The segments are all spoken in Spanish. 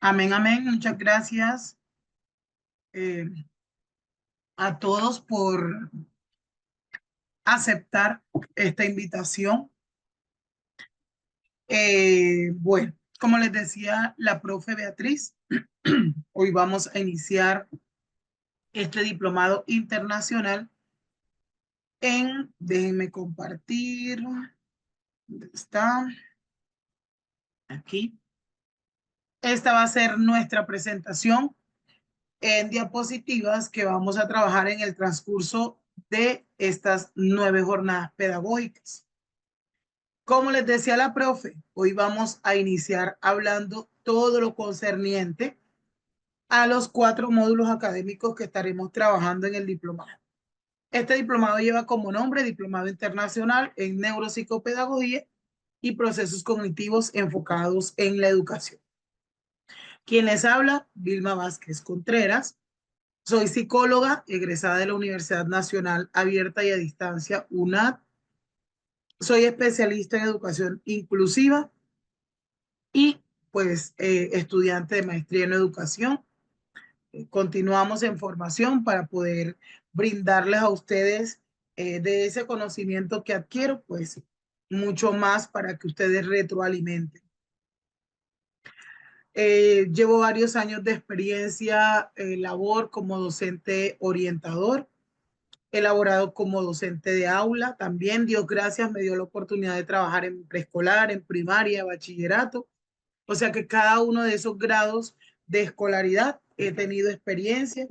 Amén, amén. Muchas gracias eh, a todos por aceptar esta invitación. Bueno, como les decía la profe Beatriz, hoy vamos a iniciar este diplomado internacional déjenme compartir, ¿dónde está? Aquí. Esta va a ser nuestra presentación en diapositivas que vamos a trabajar en el transcurso de estas 9 jornadas pedagógicas. Como les decía la profe, hoy vamos a iniciar hablando todo lo concerniente a los 4 módulos académicos que estaremos trabajando en el diplomado. Este diplomado lleva como nombre Diplomado Internacional en Neuropsicopedagogía y Procesos Cognitivos Enfocados en la Educación. Quien les habla, Vilma Vázquez Contreras. Soy psicóloga egresada de la Universidad Nacional Abierta y a Distancia, UNAD. Soy especialista en educación inclusiva y pues estudiante de maestría en educación. Continuamos en formación para poder brindarles a ustedes de ese conocimiento que adquiero, pues mucho más para que ustedes retroalimenten. Llevo varios años de experiencia, labor como docente orientador. He elaborado como docente de aula. También, Dios gracias, me dio la oportunidad de trabajar en preescolar, en primaria, bachillerato. O sea que cada uno de esos grados de escolaridad he tenido experiencia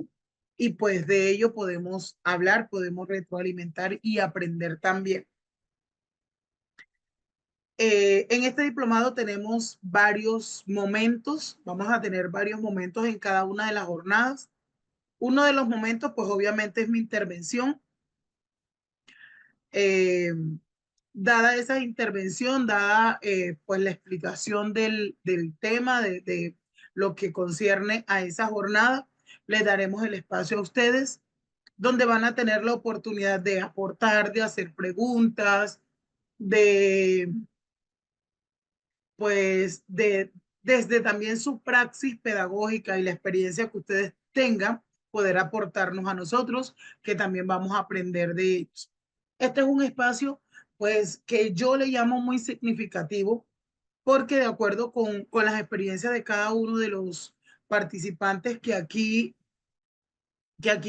y pues de ello podemos hablar, podemos retroalimentar y aprender también. En este diplomado tenemos varios momentos, vamos a tener varios momentos en cada una de las jornadas. Uno de los momentos, pues obviamente es mi intervención. Eh, Dada esa intervención, dada pues la explicación del tema, de lo que concierne a esa jornada, les daremos el espacio a ustedes, donde van a tener la oportunidad de aportar, de hacer preguntas, de pues desde también su praxis pedagógica y la experiencia que ustedes tengan, poder aportarnos a nosotros, que también vamos a aprender de ellos. Este es un espacio, pues, que yo le llamo muy significativo, porque de acuerdo con las experiencias de cada uno de los participantes que aquí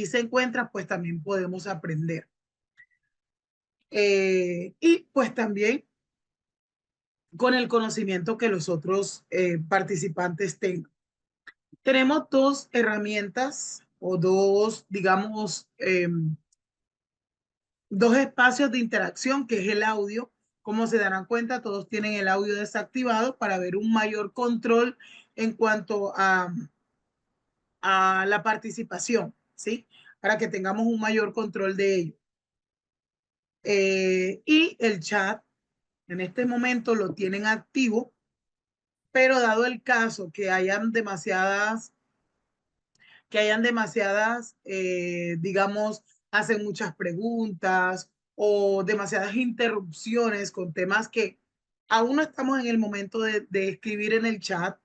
se encuentran, pues también podemos aprender. Y pues también con el conocimiento que los otros participantes tengan. Tenemos dos herramientas o dos, digamos, dos espacios de interacción, que es el audio. Como se darán cuenta, todos tienen el audio desactivado para ver un mayor control en cuanto a la participación, ¿sí? Para que tengamos un mayor control de ello. Y el chat, en este momento lo tienen activo, pero dado el caso que hayan demasiadas, digamos, hacen muchas preguntas o demasiadas interrupciones con temas que aún no estamos en el momento de escribir en el chat,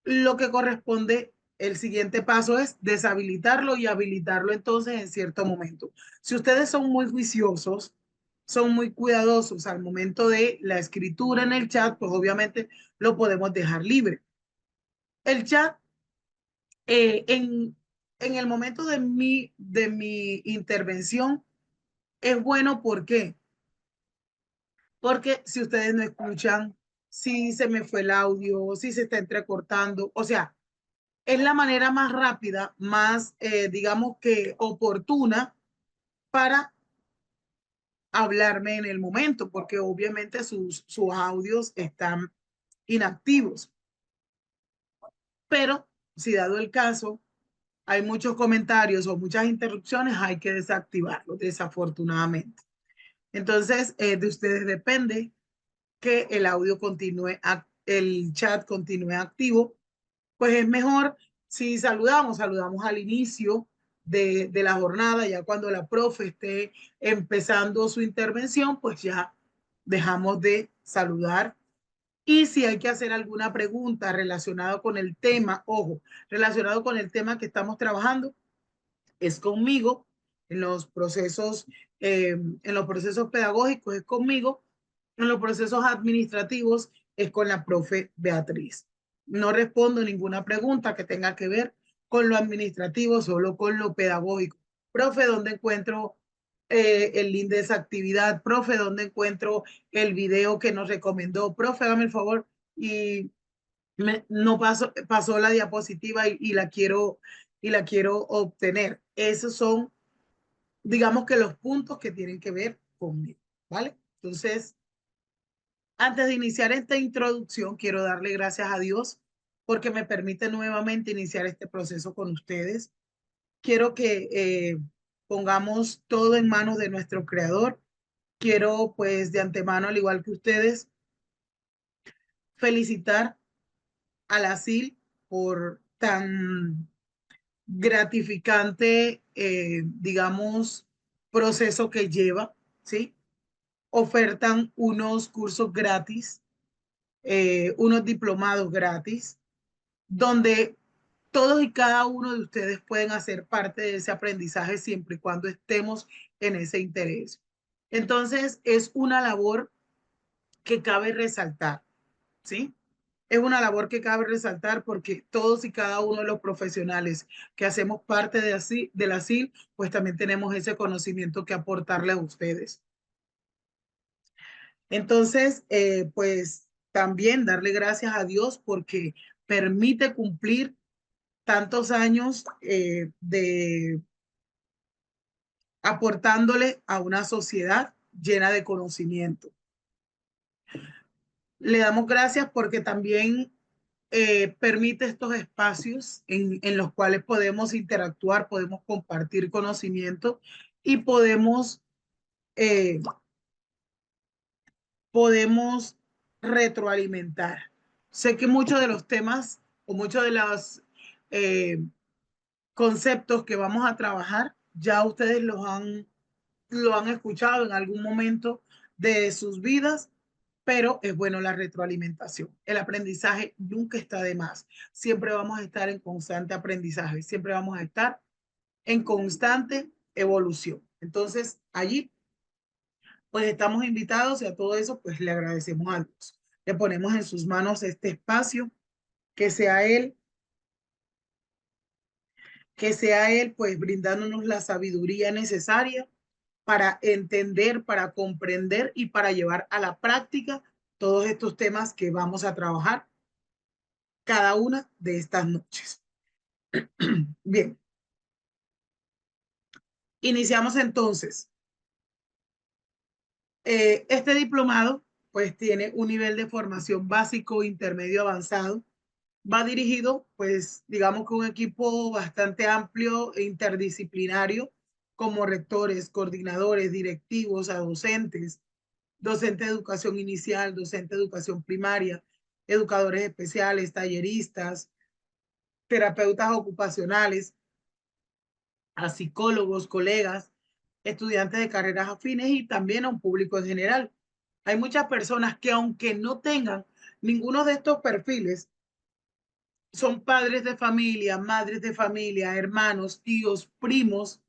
lo que corresponde, el siguiente paso es deshabilitarlo y habilitarlo entonces en cierto momento. Si ustedes son muy juiciosos, son muy cuidadosos al momento de la escritura en el chat, pues obviamente lo podemos dejar libre. El chat en el momento de mi intervención es bueno. ¿Por qué? Porque si ustedes no escuchan, si se me fue el audio, si se está entrecortando, o sea, es la manera más rápida, más, digamos que oportuna para hablarme en el momento, porque obviamente sus audios están inactivos. Pero si dado el caso, hay muchos comentarios o muchas interrupciones, hay que desactivarlo, desafortunadamente. Entonces, de ustedes depende que el audio continúe, el chat continúe activo. Pues es mejor si saludamos al inicio de la jornada, ya cuando la profe esté empezando su intervención, pues ya dejamos de saludar Y si hay que hacer alguna pregunta relacionada con el tema, ojo, relacionado con el tema que estamos trabajando, es conmigo en los procesos pedagógicos es conmigo, en los procesos administrativos es con la profe Beatriz. No respondo ninguna pregunta que tenga que ver con lo administrativo, solo con lo pedagógico. Profe, ¿dónde encuentro el link de esa actividad? Profe, ¿dónde encuentro el video que nos recomendó? Profe, hágame el favor y no pasó la diapositiva y la quiero obtener. Esos son, digamos que los puntos que tienen que ver conmigo, ¿vale? Entonces, antes de iniciar esta introducción, quiero darle gracias a Dios porque me permite nuevamente iniciar este proceso con ustedes. Quiero que pongamos todo en manos de nuestro Creador. Quiero, pues, de antemano, al igual que ustedes, felicitar a la SIL por tan gratificante, digamos, proceso que lleva, ¿sí? Ofertan unos cursos gratis, unos diplomados gratis, donde todos y cada uno de ustedes pueden hacer parte de ese aprendizaje siempre y cuando estemos en ese interés. Entonces, es una labor que cabe resaltar, ¿sí? Es una labor que cabe resaltar porque todos y cada uno de los profesionales que hacemos parte de la SIL, pues también tenemos ese conocimiento que aportarle a ustedes. Entonces, pues también darle gracias a Dios porque permite cumplir tantos años de aportándole a una sociedad llena de conocimiento. Le damos gracias porque también permite estos espacios en los cuales podemos interactuar, podemos compartir conocimiento y eh, podemos retroalimentar. Sé que muchos de los temas o muchos de los eh, conceptos que vamos a trabajar ya ustedes lo han escuchado en algún momento de sus vidas, pero es bueno la retroalimentación. El aprendizaje nunca está de más. Siempre vamos a estar en constante aprendizaje, siempre vamos a estar en constante evolución. Entonces, allí, pues estamos invitados y a todo eso, pues le agradecemos a Dios. Le ponemos en sus manos este espacio, que sea Él, que sea Él, pues brindándonos la sabiduría necesaria para entender, para comprender y para llevar a la práctica todos estos temas que vamos a trabajar cada una de estas noches. Bien, iniciamos entonces. Este diplomado pues tiene un nivel de formación básico, intermedio, avanzado. Va dirigido pues digamos que un equipo bastante amplio e interdisciplinario como rectores, coordinadores, directivos, a docentes, docente de educación inicial, docente de educación primaria, educadores especiales, talleristas, terapeutas ocupacionales, a psicólogos, colegas, estudiantes de carreras afines y también a un público en general. Hay muchas personas que aunque no tengan ninguno de estos perfiles, son padres de familia, madres de familia, hermanos, tíos, primos,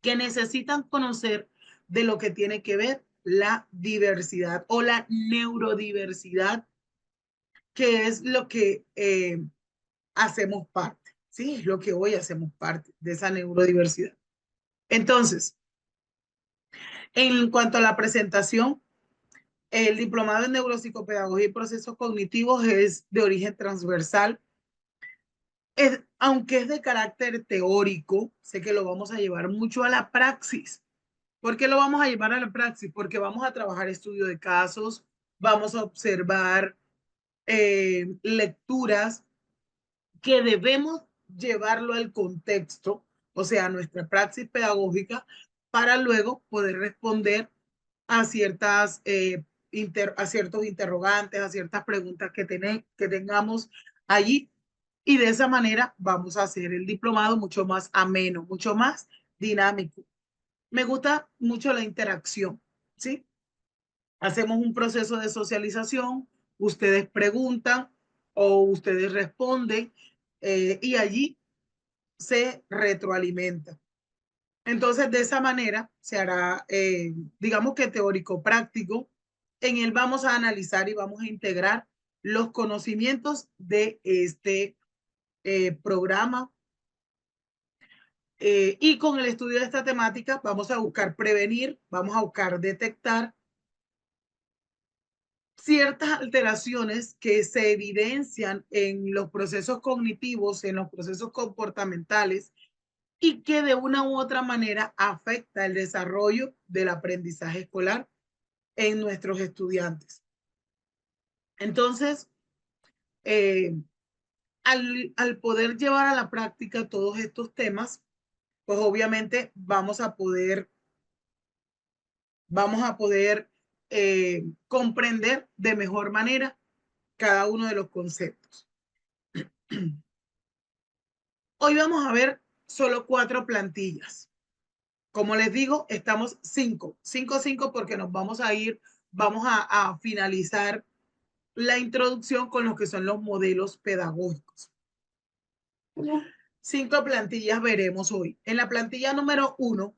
que necesitan conocer de lo que tiene que ver la diversidad o la neurodiversidad, que es lo que hacemos parte, ¿sí? Es lo que hoy hacemos parte de esa neurodiversidad. Entonces, en cuanto a la presentación, el diplomado en neuropsicopedagogía y procesos cognitivos es de origen transversal. Aunque es de carácter teórico, sé que lo vamos a llevar mucho a la praxis. ¿Por qué lo vamos a llevar a la praxis? Porque vamos a trabajar estudio de casos, vamos a observar lecturas que debemos llevarlo al contexto, o sea, a nuestra praxis pedagógica, para luego poder responder a a ciertos interrogantes, a ciertas preguntas que tengamos allí. Y de esa manera vamos a hacer el diplomado mucho más ameno, mucho más dinámico. Me gusta mucho la interacción, ¿sí? Hacemos un proceso de socialización, ustedes preguntan o ustedes responden y allí se retroalimenta. Entonces, de esa manera se hará, digamos que teórico práctico. En él vamos a analizar y vamos a integrar los conocimientos de este programa. Y con el estudio de esta temática vamos a buscar prevenir, vamos a buscar detectar ciertas alteraciones que se evidencian en los procesos cognitivos, en los procesos comportamentales y que de una u otra manera afecta el desarrollo del aprendizaje escolar en nuestros estudiantes. Entonces, al poder llevar a la práctica todos estos temas, pues obviamente vamos a poder comprender de mejor manera cada uno de los conceptos. Hoy vamos a ver solo 4 plantillas. Como les digo, estamos 5 porque nos vamos a finalizar la introducción con lo que son los modelos pedagógicos. 5 plantillas veremos hoy. En la plantilla número 1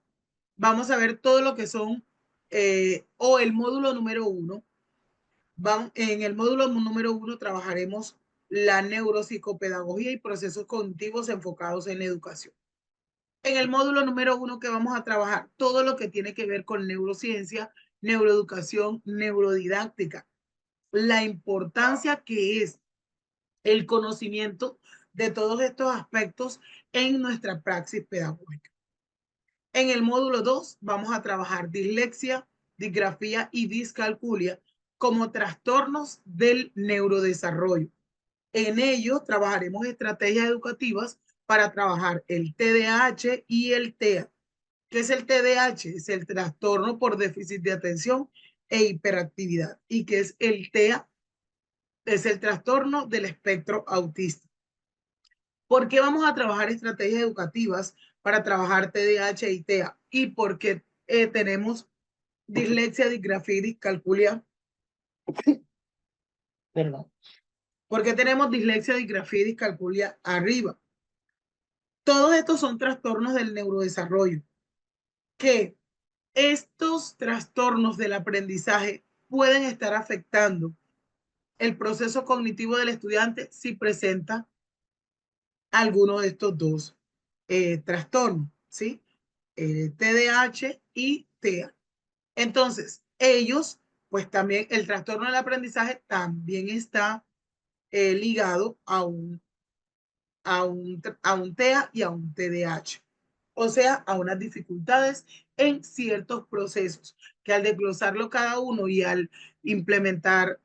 vamos a ver todo lo que son, o el módulo número 1. En el módulo número 1 trabajaremos la neuropsicopedagogía y procesos cognitivos enfocados en la educación. En el módulo número 1 que vamos a trabajar todo lo que tiene que ver con neurociencia, neuroeducación, neurodidáctica, la importancia que es el conocimiento de todos estos aspectos en nuestra praxis pedagógica. En el módulo 2 vamos a trabajar dislexia, disgrafía y discalculia como trastornos del neurodesarrollo. En ello trabajaremos estrategias educativas para trabajar el TDAH y el TEA. ¿Qué es el TDAH? Es el trastorno por déficit de atención e hiperactividad. ¿Y qué es el TEA? Es el trastorno del espectro autista. ¿Por qué vamos a trabajar estrategias educativas para trabajar TDAH y TEA? ¿Y por qué tenemos dislexia, disgrafía y discalculia? Perdón. ¿Por qué tenemos dislexia, disgrafía y discalculia arriba? Todos estos son trastornos del neurodesarrollo que estos trastornos del aprendizaje pueden estar afectando el proceso cognitivo del estudiante si presenta alguno de estos dos trastornos, ¿sí? TDAH y TEA. Entonces, ellos, pues también el trastorno del aprendizaje también está ligado a un TEA y a un TDAH. O sea, a unas dificultades en ciertos procesos que al desglosarlo cada uno y al implementar,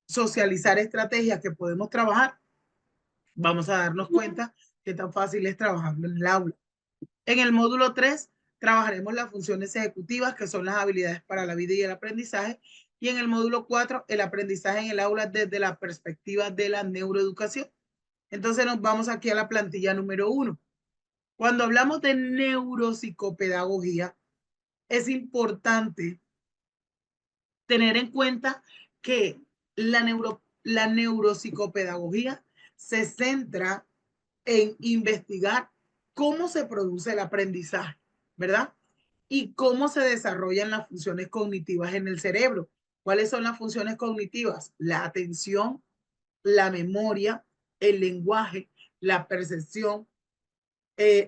socializar estrategias que podemos trabajar, vamos a darnos cuenta que tan fácil es trabajarlo en el aula. En el módulo 3 trabajaremos las funciones ejecutivas, que son las habilidades para la vida y el aprendizaje. Y en el módulo 4, el aprendizaje en el aula desde la perspectiva de la neuroeducación. Entonces nos vamos aquí a la plantilla número 1. Cuando hablamos de neuropsicopedagogía, es importante tener en cuenta que la neuropsicopedagogía se centra en investigar cómo se produce el aprendizaje, ¿verdad? Y cómo se desarrollan las funciones cognitivas en el cerebro. ¿Cuáles son las funciones cognitivas? La atención, la memoria, el lenguaje, la percepción,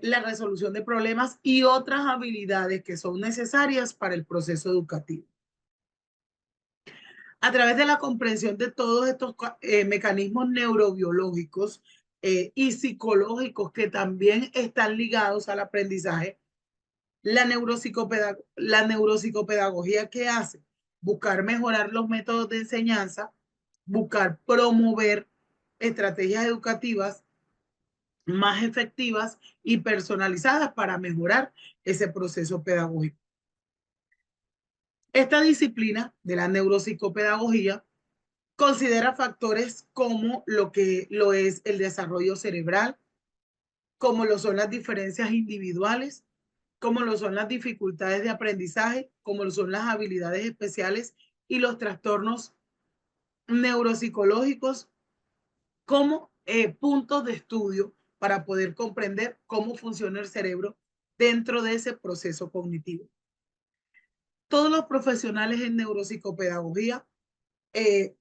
la resolución de problemas y otras habilidades que son necesarias para el proceso educativo. A través de la comprensión de todos estos mecanismos neurobiológicos y psicológicos que también están ligados al aprendizaje, la neuropsicopedagogía, ¿qué hace? Buscar mejorar los métodos de enseñanza, buscar promover estrategias educativas más efectivas y personalizadas para mejorar ese proceso pedagógico. Esta disciplina de la neuropsicopedagogía considera factores como lo que lo es el desarrollo cerebral, como lo son las diferencias individuales, como lo son las dificultades de aprendizaje, como lo son las habilidades especiales y los trastornos neuropsicológicos como puntos de estudio para poder comprender cómo funciona el cerebro dentro de ese proceso cognitivo. Todos los profesionales en neuropsicopedagogía eh,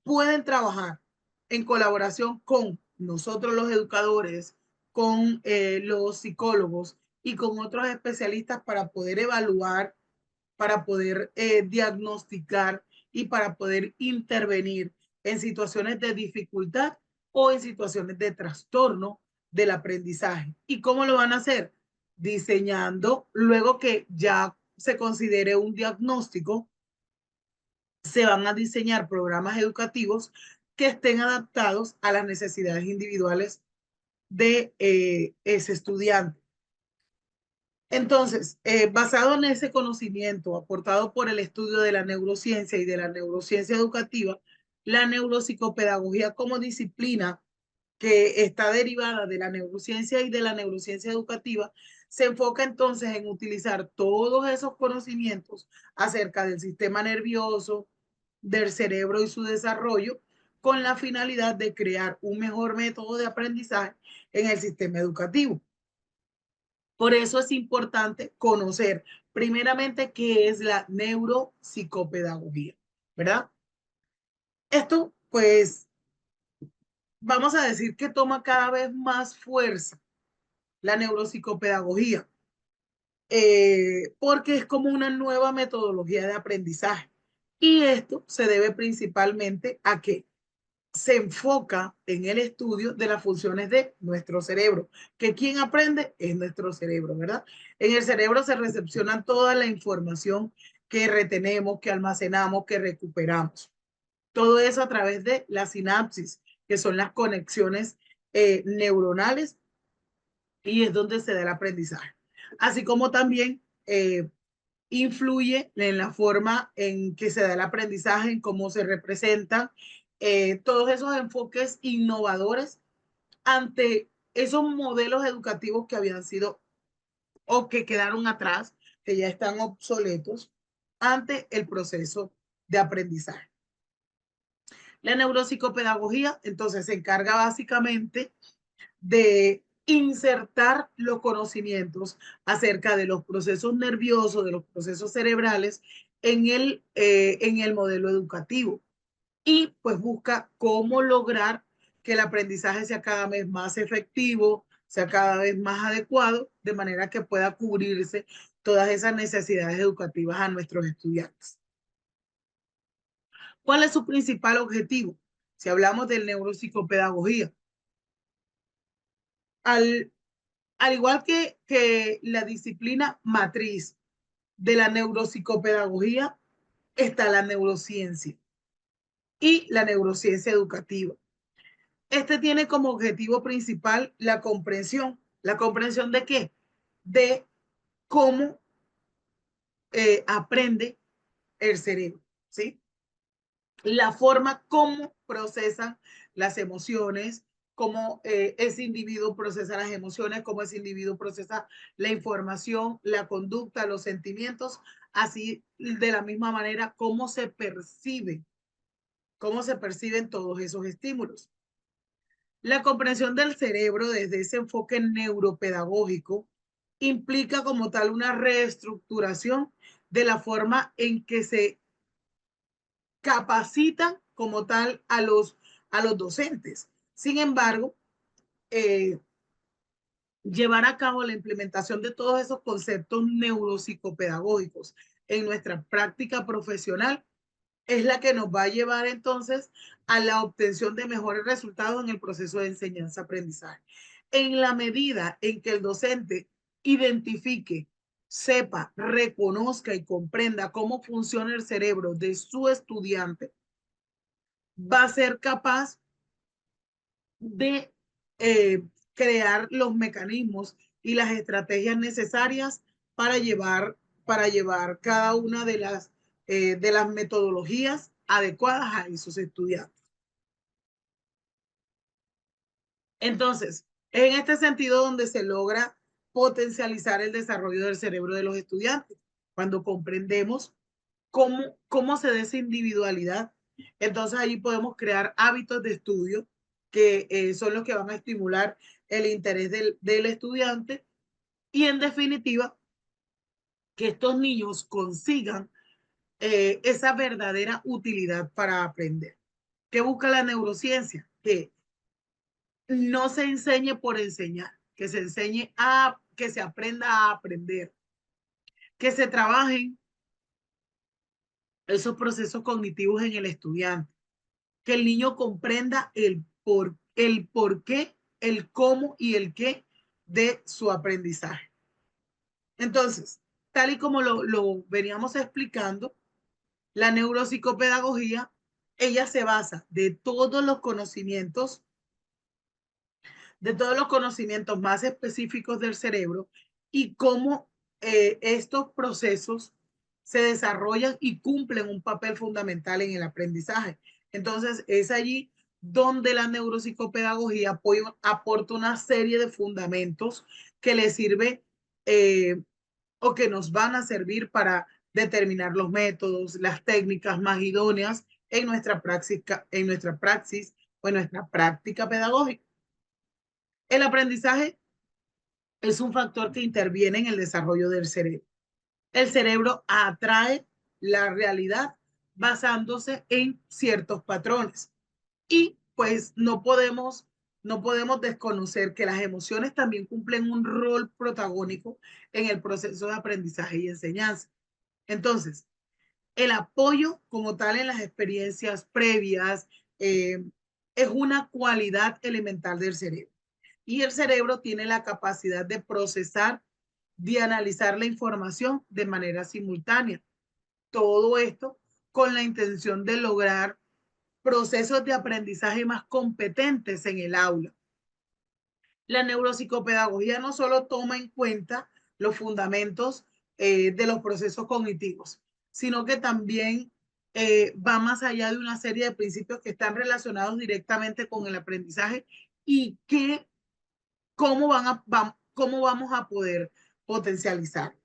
pueden trabajar en colaboración con nosotros los educadores, con los psicólogos y con otros especialistas para poder evaluar, para poder diagnosticar y para poder intervenir en situaciones de dificultad o en situaciones de trastorno del aprendizaje. ¿Y cómo lo van a hacer? Diseñando, luego que ya se considere un diagnóstico, se van a diseñar programas educativos que estén adaptados a las necesidades individuales de ese estudiante. Entonces, basado en ese conocimiento aportado por el estudio de la neurociencia y de la neurociencia educativa, la neuropsicopedagogía como disciplina que está derivada de la neurociencia y de la neurociencia educativa, se enfoca entonces en utilizar todos esos conocimientos acerca del sistema nervioso, del cerebro y su desarrollo, con la finalidad de crear un mejor método de aprendizaje en el sistema educativo. Por eso es importante conocer primeramente qué es la neuropsicopedagogía, ¿verdad? Esto, pues, vamos a decir que toma cada vez más fuerza la neuropsicopedagogía, porque es como una nueva metodología de aprendizaje. Y esto se debe principalmente a que se enfoca en el estudio de las funciones de nuestro cerebro, que quien aprende es nuestro cerebro, ¿verdad? En el cerebro se recepciona toda la información que retenemos, que almacenamos, que recuperamos. Todo eso a través de la sinapsis, que son las conexiones neuronales, y es donde se da el aprendizaje. Así como también influye en la forma en que se da el aprendizaje, en cómo se representa, todos esos enfoques innovadores ante esos modelos educativos que habían sido o que quedaron atrás, que ya están obsoletos ante el proceso de aprendizaje. La neuropsicopedagogía entonces se encarga básicamente de insertar los conocimientos acerca de los procesos nerviosos, de los procesos cerebrales en el modelo educativo, y pues busca cómo lograr que el aprendizaje sea cada vez más efectivo, sea cada vez más adecuado, de manera que pueda cubrirse todas esas necesidades educativas a nuestros estudiantes. ¿Cuál es su principal objetivo? Si hablamos de neuropsicopedagogía, al al igual que la disciplina matriz de la neuropsicopedagogía, está la neurociencia y la neurociencia educativa. Este tiene como objetivo principal la comprensión. ¿La comprensión de qué? De cómo aprende el cerebro, ¿sí? La forma como procesan las emociones, cómo ese individuo procesa las emociones, cómo ese individuo procesa la información, la conducta, los sentimientos, así de la misma manera cómo se perciben todos esos estímulos. La comprensión del cerebro desde ese enfoque neuropedagógico implica como tal una reestructuración de la forma en que se capacitan como tal a los docentes. Sin embargo, eh, llevar a cabo la implementación de todos esos conceptos neuropsicopedagógicos en nuestra práctica profesional es la que nos va a llevar entonces a la obtención de mejores resultados en el proceso de enseñanza-aprendizaje. En la medida en que el docente identifique, sepa, reconozca y comprenda cómo funciona el cerebro de su estudiante, va a ser capaz de crear los mecanismos y las estrategias necesarias para llevar cada una de las metodologías adecuadas a esos estudiantes. Entonces, en este sentido donde se logra potencializar el desarrollo del cerebro de los estudiantes, cuando comprendemos cómo se da esa individualidad Entonces allí podemos crear hábitos de estudio que son los que van a estimular el interés del estudiante y en definitiva que estos niños consigan esa verdadera utilidad para aprender. ¿Qué busca la neurociencia? Que no se enseñe por enseñar, que se enseñe a, que se aprenda a aprender, que se trabajen esos procesos cognitivos en el estudiante, que el niño comprenda el por qué, el cómo y el qué de su aprendizaje. Entonces, tal y como lo veníamos explicando, la neuropsicopedagogía, ella se basa de todos los conocimientos más específicos del cerebro y cómo estos procesos se desarrollan y cumplen un papel fundamental en el aprendizaje. Entonces, es allí donde la neuropsicopedagogía aporta una serie de fundamentos que le sirve o que nos van a servir para determinar los métodos, las técnicas más idóneas en nuestra praxis o en nuestra práctica pedagógica. El aprendizaje es un factor que interviene en el desarrollo del cerebro. El cerebro atrae la realidad basándose en ciertos patrones. Y pues no podemos desconocer que las emociones también cumplen un rol protagónico en el proceso de aprendizaje y enseñanza. Entonces, el apoyo como tal en las experiencias previas es una cualidad elemental del cerebro. Y el cerebro tiene la capacidad de procesar, de analizar la información de manera simultánea. Todo esto con la intención de lograr procesos de aprendizaje más competentes en el aula. La neuropsicopedagogía no solo toma en cuenta los fundamentos de los procesos cognitivos, sino que también va más allá de una serie de principios que están relacionados directamente con el aprendizaje y cómo vamos a poder potencializar.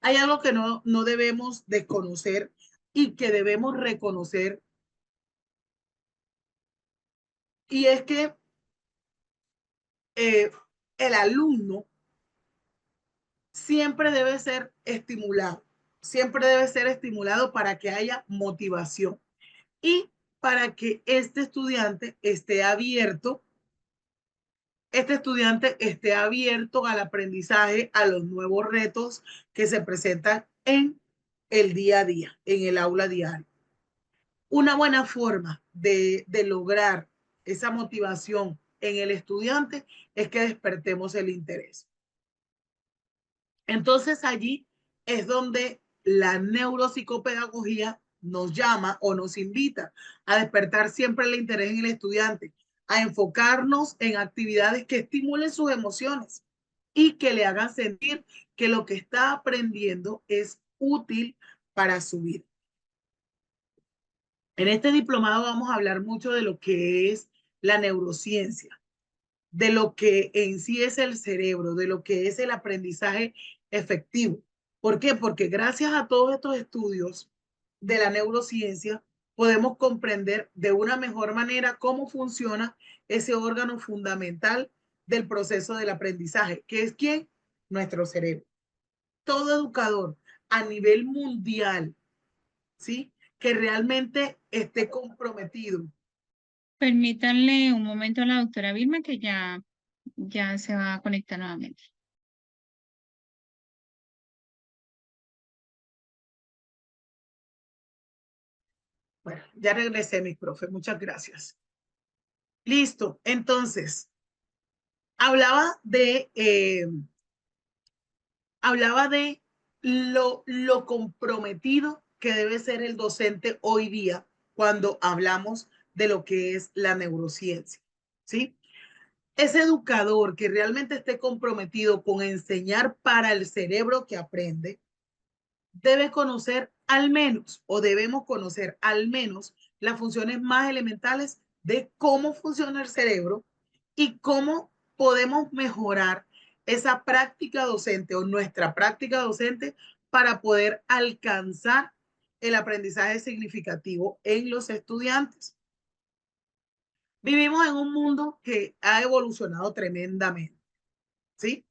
Hay algo que no debemos desconocer y que debemos reconocer, y es que eh, el alumno siempre debe ser estimulado para que haya motivación y para que este estudiante esté abierto al aprendizaje, a los nuevos retos que se presentan en el día a día, en el aula diaria. Una buena forma de lograr esa motivación en el estudiante es que despertemos el interés. Entonces allí es donde la neuropsicopedagogía nos llama o nos invita a despertar siempre el interés en el estudiante, a enfocarnos en actividades que estimulen sus emociones y que le hagan sentir que lo que está aprendiendo es útil para su vida. En este diplomado vamos a hablar mucho de lo que es la neurociencia, de lo que en sí es el cerebro, de lo que es el aprendizaje efectivo. ¿Por qué? Porque gracias a todos estos estudios de la neurociencia podemos comprender de una mejor manera cómo funciona ese órgano fundamental del proceso del aprendizaje, que es ¿quién? Nuestro cerebro. Todo educador a nivel mundial, ¿sí? Que realmente esté comprometido. Permítanle un momento a la doctora Vilma que ya se va a conectar nuevamente. Bueno, ya regresé, mi profe. Muchas gracias. Listo. Entonces, hablaba de lo comprometido que debe ser el docente hoy día cuando hablamos de lo que es la neurociencia, ¿sí? Ese educador que realmente esté comprometido con enseñar para el cerebro que aprende, debe conocer al menos, o debemos conocer al menos, las funciones más elementales de cómo funciona el cerebro y cómo podemos mejorar esa práctica docente o nuestra práctica docente para poder alcanzar el aprendizaje significativo en los estudiantes. Vivimos en un mundo que ha evolucionado tremendamente, ¿sí?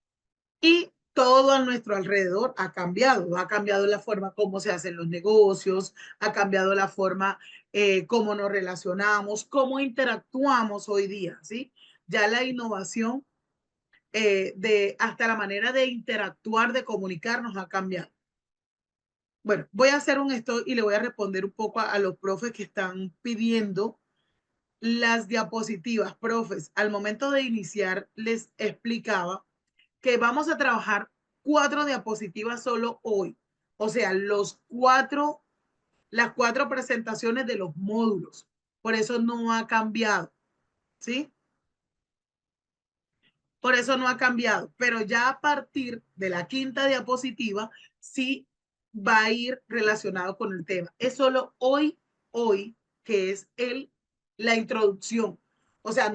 Y todo a nuestro alrededor ha cambiado la forma como se hacen los negocios, ha cambiado la forma cómo nos relacionamos, cómo interactuamos hoy día, ¿sí? Ya la innovación hasta la manera de interactuar, de comunicarnos ha cambiado. Bueno, voy a hacer un esto y le voy a responder un poco a los profes que están pidiendo las diapositivas. Profes, al momento de iniciar les explicaba que vamos a trabajar 4 diapositivas solo hoy. O sea, las 4 presentaciones de los módulos. Por eso no ha cambiado, ¿sí? Por eso no ha cambiado, pero ya a partir de la 5ª diapositiva sí va a ir relacionado con el tema. Es solo hoy que es la introducción. O sea,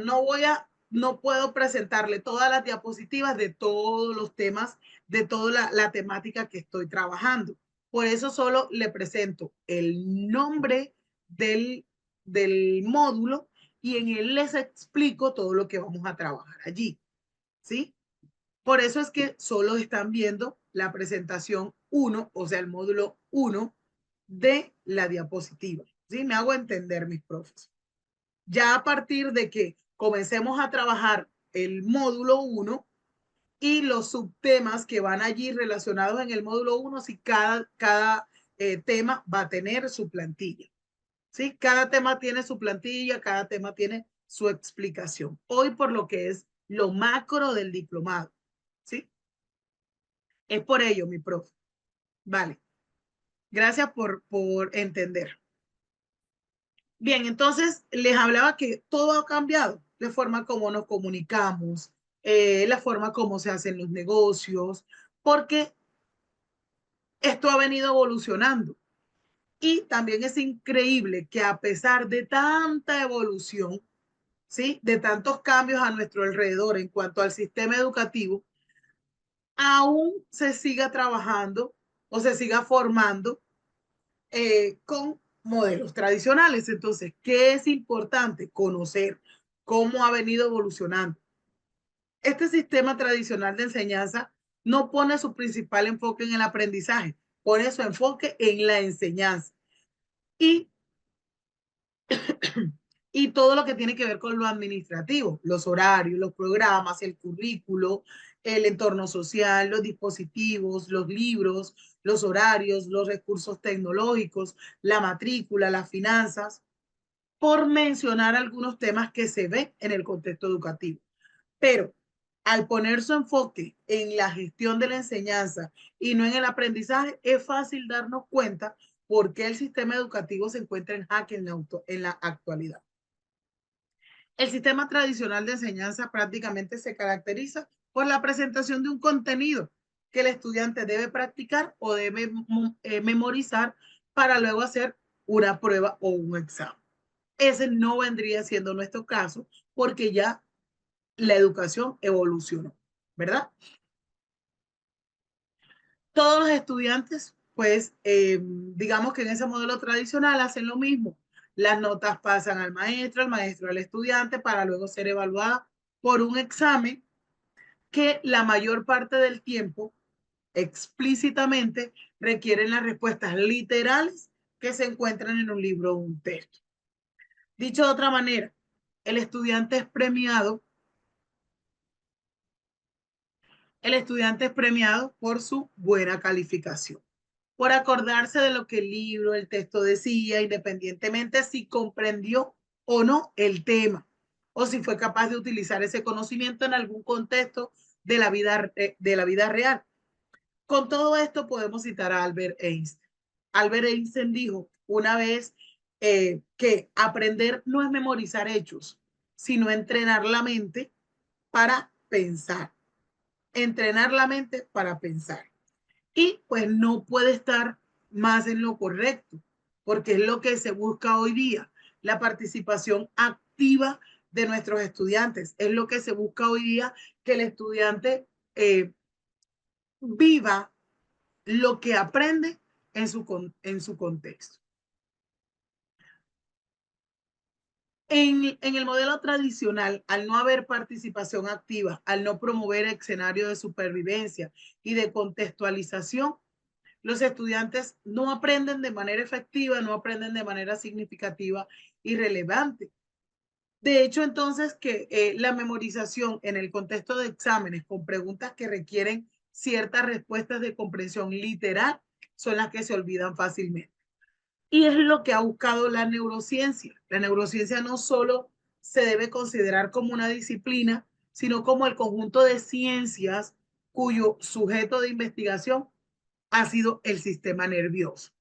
no puedo presentarle todas las diapositivas de todos los temas, de toda la temática que estoy trabajando. Por eso solo le presento el nombre del módulo y en él les explico todo lo que vamos a trabajar allí. ¿Sí? Por eso es que solo están viendo la presentación 1, o sea, el módulo 1 de la diapositiva. ¿Sí? Me hago entender, mis profes. Ya a partir de que comencemos a trabajar el módulo 1 y los subtemas que van allí relacionados en el módulo 1, si cada tema va a tener su plantilla. ¿Sí? Cada tema tiene su plantilla, cada tema tiene su explicación. Hoy por lo que es lo macro del diplomado. ¿Sí? Es por ello, mi profe. Vale. Gracias por entender. Bien, entonces les hablaba que todo ha cambiado. La forma como nos comunicamos, la forma como se hacen los negocios, porque esto ha venido evolucionando. Y también es increíble que a pesar de tanta evolución, ¿sí? De tantos cambios a nuestro alrededor en cuanto al sistema educativo, aún se siga trabajando o se siga formando con modelos tradicionales. Entonces, ¿qué es importante? Conocer cómo ha venido evolucionando. Este sistema tradicional de enseñanza no pone su principal enfoque en el aprendizaje, pone su enfoque en la enseñanza. Y y todo lo que tiene que ver con lo administrativo, los horarios, los programas, el currículo, el entorno social, los dispositivos, los libros, los horarios, los recursos tecnológicos, la matrícula, las finanzas, por mencionar algunos temas que se ven en el contexto educativo. Pero al poner su enfoque en la gestión de la enseñanza y no en el aprendizaje, es fácil darnos cuenta por qué el sistema educativo se encuentra en jaque en la actualidad. El sistema tradicional de enseñanza prácticamente se caracteriza por la presentación de un contenido que el estudiante debe practicar o debe memorizar para luego hacer una prueba o un examen. Ese no vendría siendo nuestro caso porque ya la educación evolucionó, ¿verdad? Todos los estudiantes, pues, digamos que en ese modelo tradicional hacen lo mismo. Las notas pasan al maestro al estudiante para luego ser evaluada por un examen que la mayor parte del tiempo explícitamente requieren las respuestas literales que se encuentran en un libro o un texto. Dicho de otra manera, el estudiante es premiado por su buena calificación, por acordarse de lo que el libro, el texto decía, independientemente si comprendió o no el tema, o si fue capaz de utilizar ese conocimiento en algún contexto de la vida real. Con todo esto podemos citar a Albert Einstein. Albert Einstein dijo una vez que aprender no es memorizar hechos, sino entrenar la mente para pensar. Entrenar la mente para pensar. Y pues no puede estar más en lo correcto, porque es lo que se busca hoy día, la participación activa de nuestros estudiantes. Es lo que se busca hoy día, que el estudiante viva lo que aprende en su contexto. En el modelo tradicional, al no haber participación activa, al no promover escenarios de supervivencia y de contextualización, los estudiantes no aprenden de manera efectiva, no aprenden de manera significativa y relevante. De hecho, entonces, que la memorización en el contexto de exámenes con preguntas que requieren ciertas respuestas de comprensión literal son las que se olvidan fácilmente. Y es lo que ha buscado la neurociencia. La neurociencia no solo se debe considerar como una disciplina, sino como el conjunto de ciencias cuyo sujeto de investigación ha sido el sistema nervioso,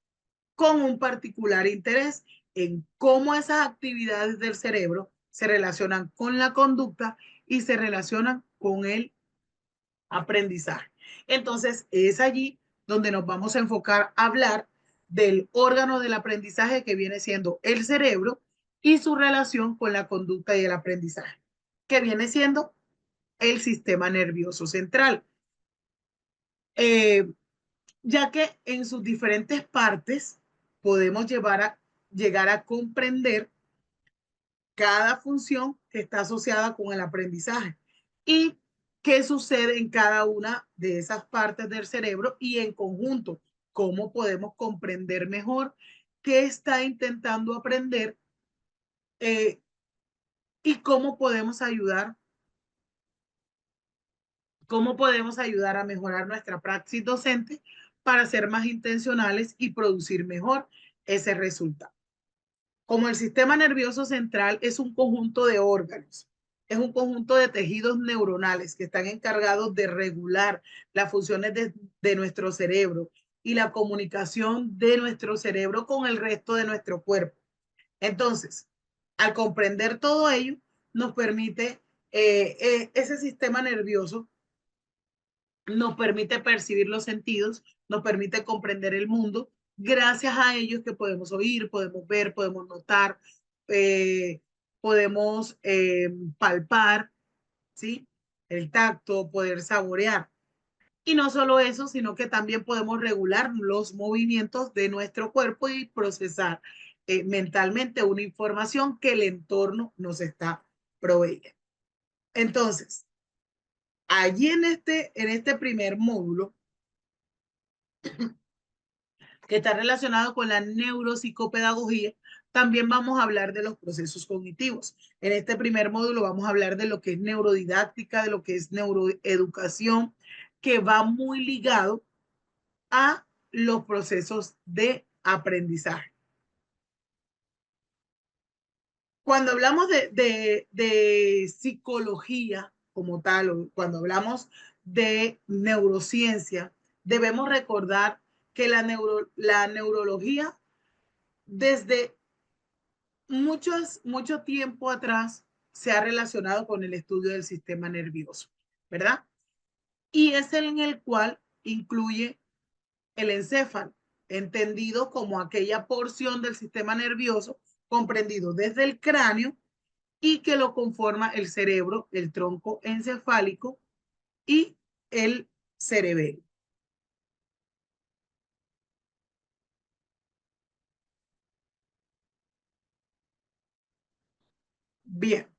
con un particular interés en cómo esas actividades del cerebro se relacionan con la conducta y se relacionan con el aprendizaje. Entonces, es allí donde nos vamos a enfocar a hablar del órgano del aprendizaje que viene siendo el cerebro y su relación con la conducta y el aprendizaje, que viene siendo el sistema nervioso central. Ya que en sus diferentes partes podemos llegar a comprender cada función que está asociada con el aprendizaje y qué sucede en cada una de esas partes del cerebro y en conjunto, cómo podemos comprender mejor qué está intentando aprender eh, y cómo podemos ayudar a mejorar nuestra praxis docente para ser más intencionales y producir mejor ese resultado. Como el sistema nervioso central es un conjunto de órganos, es un conjunto de tejidos neuronales que están encargados de regular las funciones de nuestro cerebro y la comunicación de nuestro cerebro con el resto de nuestro cuerpo. Entonces, al comprender todo ello, nos permite, ese sistema nervioso nos permite percibir los sentidos, nos permite comprender el mundo. Gracias a ellos que podemos oír, podemos ver, podemos notar, eh, podemos palpar, ¿sí? El tacto, poder saborear. Y no solo eso, sino que también podemos regular los movimientos de nuestro cuerpo y procesar mentalmente una información que el entorno nos está proveyendo. Entonces, allí en este primer módulo, que está relacionado con la neuropsicopedagogía, también vamos a hablar de los procesos cognitivos. En este primer módulo vamos a hablar de lo que es neurodidáctica, de lo que es neuroeducación, que va muy ligado a los procesos de aprendizaje. Cuando hablamos de psicología como tal, o cuando hablamos de neurociencia, debemos recordar que la neurología desde mucho tiempo atrás se ha relacionado con el estudio del sistema nervioso, ¿verdad? Y es el en el cual incluye el encéfalo, entendido como aquella porción del sistema nervioso comprendido desde el cráneo y que lo conforma el cerebro, el tronco encefálico y el cerebelo. Bien.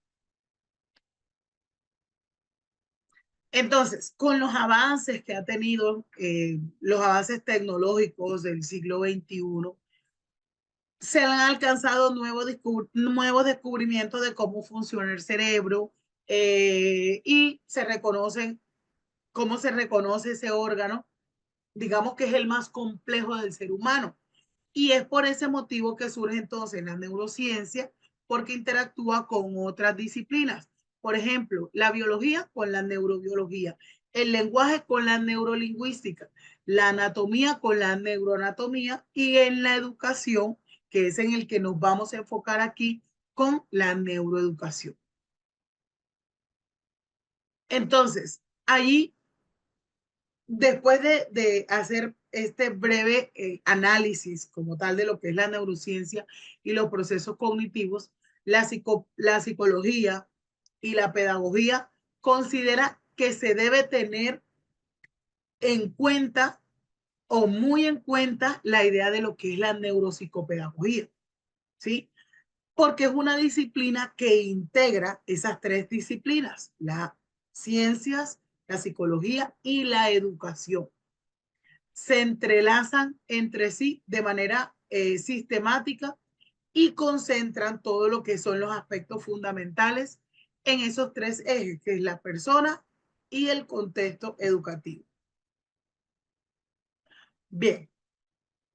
Entonces, con los avances que ha tenido, los avances tecnológicos del siglo XXI, se han alcanzado nuevos descubrimientos de cómo funciona el cerebro y se reconocen cómo se reconoce ese órgano, digamos que es el más complejo del ser humano. Y es por ese motivo que surge entonces la neurociencia, porque interactúa con otras disciplinas. Por ejemplo, la biología con la neurobiología, el lenguaje con la neurolingüística, la anatomía con la neuroanatomía y en la educación, que es en el que nos vamos a enfocar aquí, con la neuroeducación. Entonces, ahí, después de hacer este breve análisis como tal de lo que es la neurociencia y los procesos cognitivos, la psicología y la pedagogía considera que se debe tener en cuenta o muy en cuenta la idea de lo que es la neuropsicopedagogía, ¿sí? Porque es una disciplina que integra esas tres disciplinas, las ciencias, la psicología y la educación. Se entrelazan entre sí de manera sistemática y concentran todo lo que son los aspectos fundamentales en esos tres ejes, que es la persona y el contexto educativo. Bien,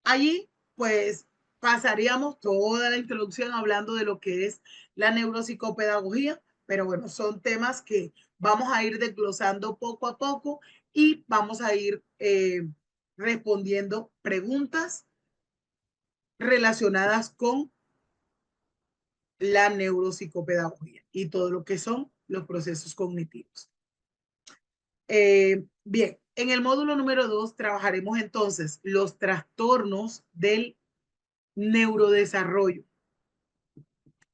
allí pues pasaríamos toda la introducción hablando de lo que es la neuropsicopedagogía, pero bueno, son temas que vamos a ir desglosando poco a poco y vamos a ir respondiendo preguntas relacionadas con la neuropsicopedagogía y todo lo que son los procesos cognitivos. Bien, en el módulo número 2 trabajaremos entonces los trastornos del neurodesarrollo.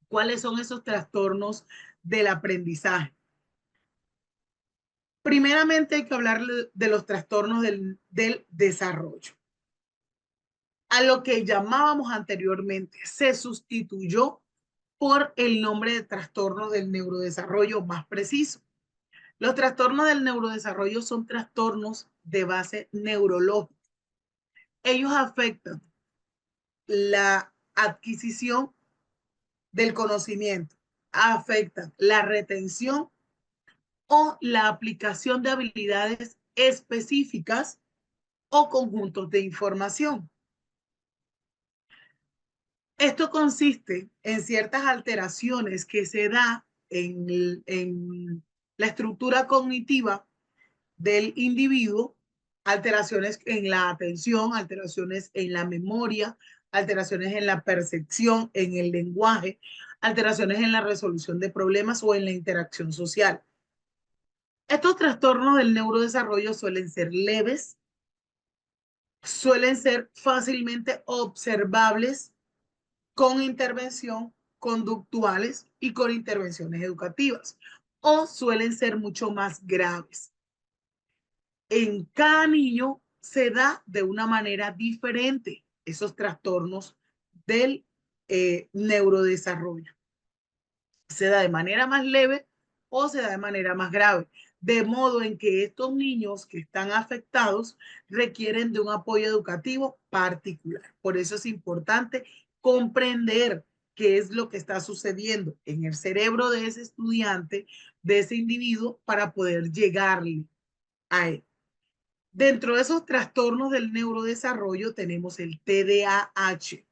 ¿Cuáles son esos trastornos del aprendizaje? Primeramente hay que hablar de los trastornos del desarrollo. A lo que llamábamos anteriormente se sustituyó por el nombre de trastorno del neurodesarrollo más preciso. Los trastornos del neurodesarrollo son trastornos de base neurológica. Ellos afectan la adquisición del conocimiento, afectan la retención o la aplicación de habilidades específicas o conjuntos de información. Esto consiste en ciertas alteraciones que se da en la estructura cognitiva del individuo, alteraciones en la atención, alteraciones en la memoria, alteraciones en la percepción, en el lenguaje, alteraciones en la resolución de problemas o en la interacción social. Estos trastornos del neurodesarrollo suelen ser leves, suelen ser fácilmente observables con intervención conductuales y con intervenciones educativas, o suelen ser mucho más graves. En cada niño se da de una manera diferente esos trastornos del neurodesarrollo. Se da de manera más leve o se da de manera más grave, de modo en que estos niños que están afectados requieren de un apoyo educativo particular. Por eso es importante comprender qué es lo que está sucediendo en el cerebro de ese estudiante, de ese individuo, para poder llegarle a él. Dentro de esos trastornos del neurodesarrollo tenemos el TDAH.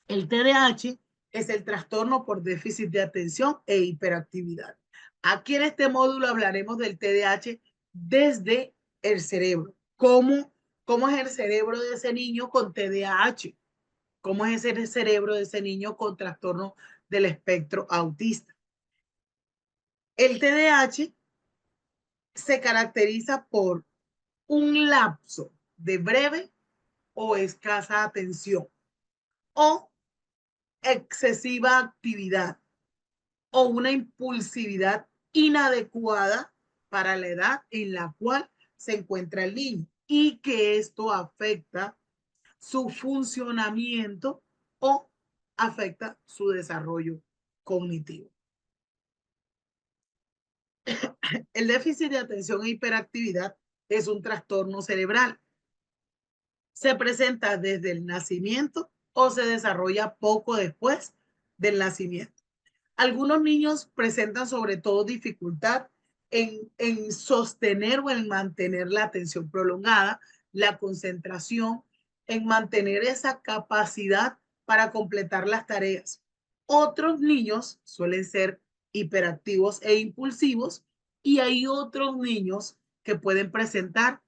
El TDAH es el trastorno por déficit de atención e hiperactividad. Aquí en este módulo hablaremos del TDAH desde el cerebro. ¿Cómo es el cerebro de ese niño con TDAH? ¿Cómo es el cerebro de ese niño con trastorno del espectro autista? El TDAH se caracteriza por un lapso de breve o escasa atención o excesiva actividad o una impulsividad inadecuada para la edad en la cual se encuentra el niño y que esto afecta su funcionamiento o afecta su desarrollo cognitivo. El déficit de atención e hiperactividad es un trastorno cerebral. Se presenta desde el nacimiento o se desarrolla poco después del nacimiento. Algunos niños presentan sobre todo dificultad en sostener o en mantener la atención prolongada, la concentración, en mantener esa capacidad para completar las tareas. Otros niños suelen ser hiperactivos e impulsivos y hay otros niños que pueden presentar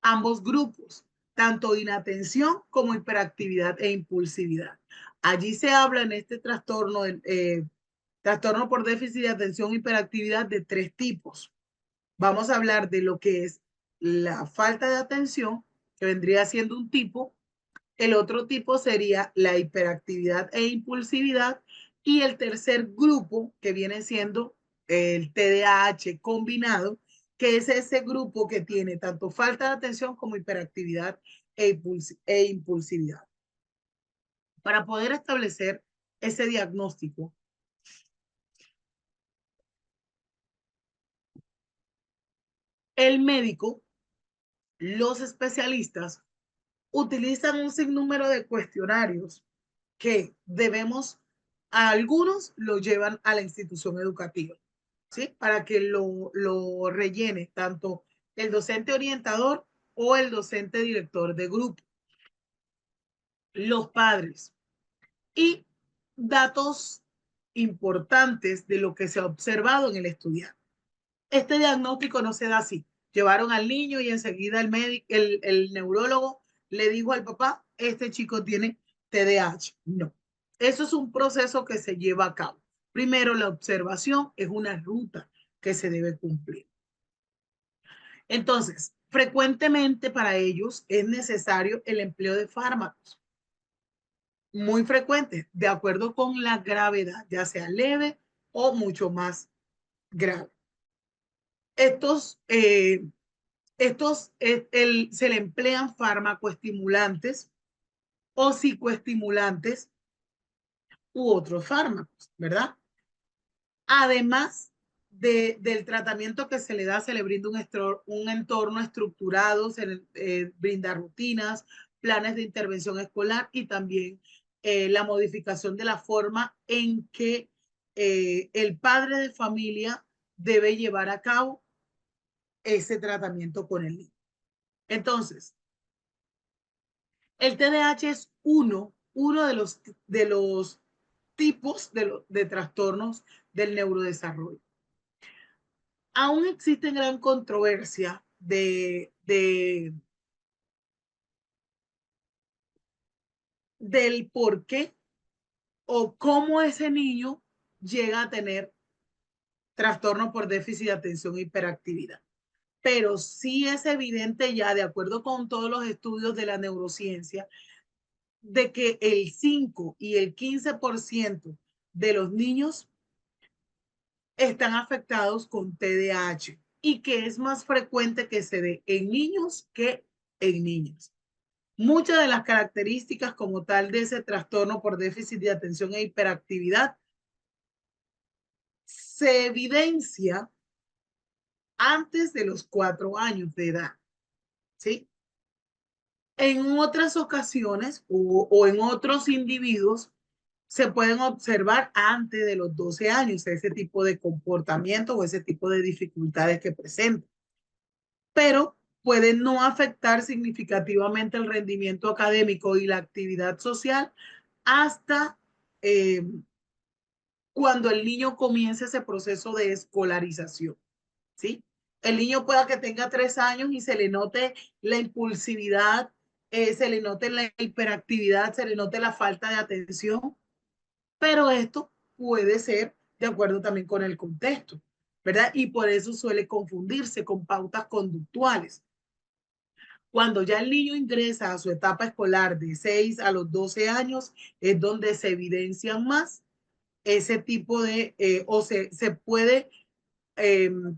ambos grupos, tanto inatención como hiperactividad e impulsividad. Allí se habla en este trastorno, trastorno por déficit de atención e hiperactividad, de tres tipos. Vamos a hablar de lo que es la falta de atención, que vendría siendo un tipo. El otro tipo sería la hiperactividad e impulsividad. Y el tercer grupo, que viene siendo el TDAH combinado, que es ese grupo que tiene tanto falta de atención como hiperactividad e impulsividad. Para poder establecer ese diagnóstico, el médico, los especialistas, utilizan un sinnúmero de cuestionarios que debemos, a algunos lo llevan a la institución educativa, ¿sí? Para que lo rellene tanto el docente orientador o el docente director de grupo, los padres y datos importantes de lo que se ha observado en el estudiante. Este diagnóstico no se da así. Llevaron al niño y enseguida el médico, el neurólogo le dijo al papá, este chico tiene TDAH. No, eso es un proceso que se lleva a cabo. Primero, la observación es una ruta que se debe cumplir. Entonces, frecuentemente para ellos es necesario el empleo de fármacos, muy frecuente, de acuerdo con la gravedad, ya sea leve o mucho más grave. Estos se le emplean farmacoestimulantes o psicoestimulantes u otros fármacos, ¿verdad? Además del tratamiento que se le da, se le brinda un entorno estructurado, se le brinda rutinas, planes de intervención escolar y también la modificación de la forma en que el padre de familia debe llevar a cabo ese tratamiento con el niño. Entonces, el TDAH es uno de los tipos de trastornos del neurodesarrollo. Aún existe gran controversia del por qué o cómo ese niño llega a tener trastorno por déficit de atención e hiperactividad. Pero sí es evidente ya, de acuerdo con todos los estudios de la neurociencia, de que el 5 y el 15% de los niños están afectados con TDAH y que es más frecuente que se dé en niños que en niñas. Muchas de las características como tal de ese trastorno por déficit de atención e hiperactividad se evidencia antes de los 4 años de edad, ¿sí? En otras ocasiones o en otros individuos se pueden observar antes de los 12 años ese tipo de comportamiento o ese tipo de dificultades que presentan. Pero puede no afectar significativamente el rendimiento académico y la actividad social hasta eh, cuando el niño comience ese proceso de escolarización, ¿sí? El niño pueda que tenga 3 años y se le note la impulsividad, se le note la hiperactividad, se le note la falta de atención, pero esto puede ser de acuerdo también con el contexto, ¿verdad? Y por eso suele confundirse con pautas conductuales. Cuando ya el niño ingresa a su etapa escolar de 6 a los 12 años, es donde se evidencian más ese tipo de, o se puede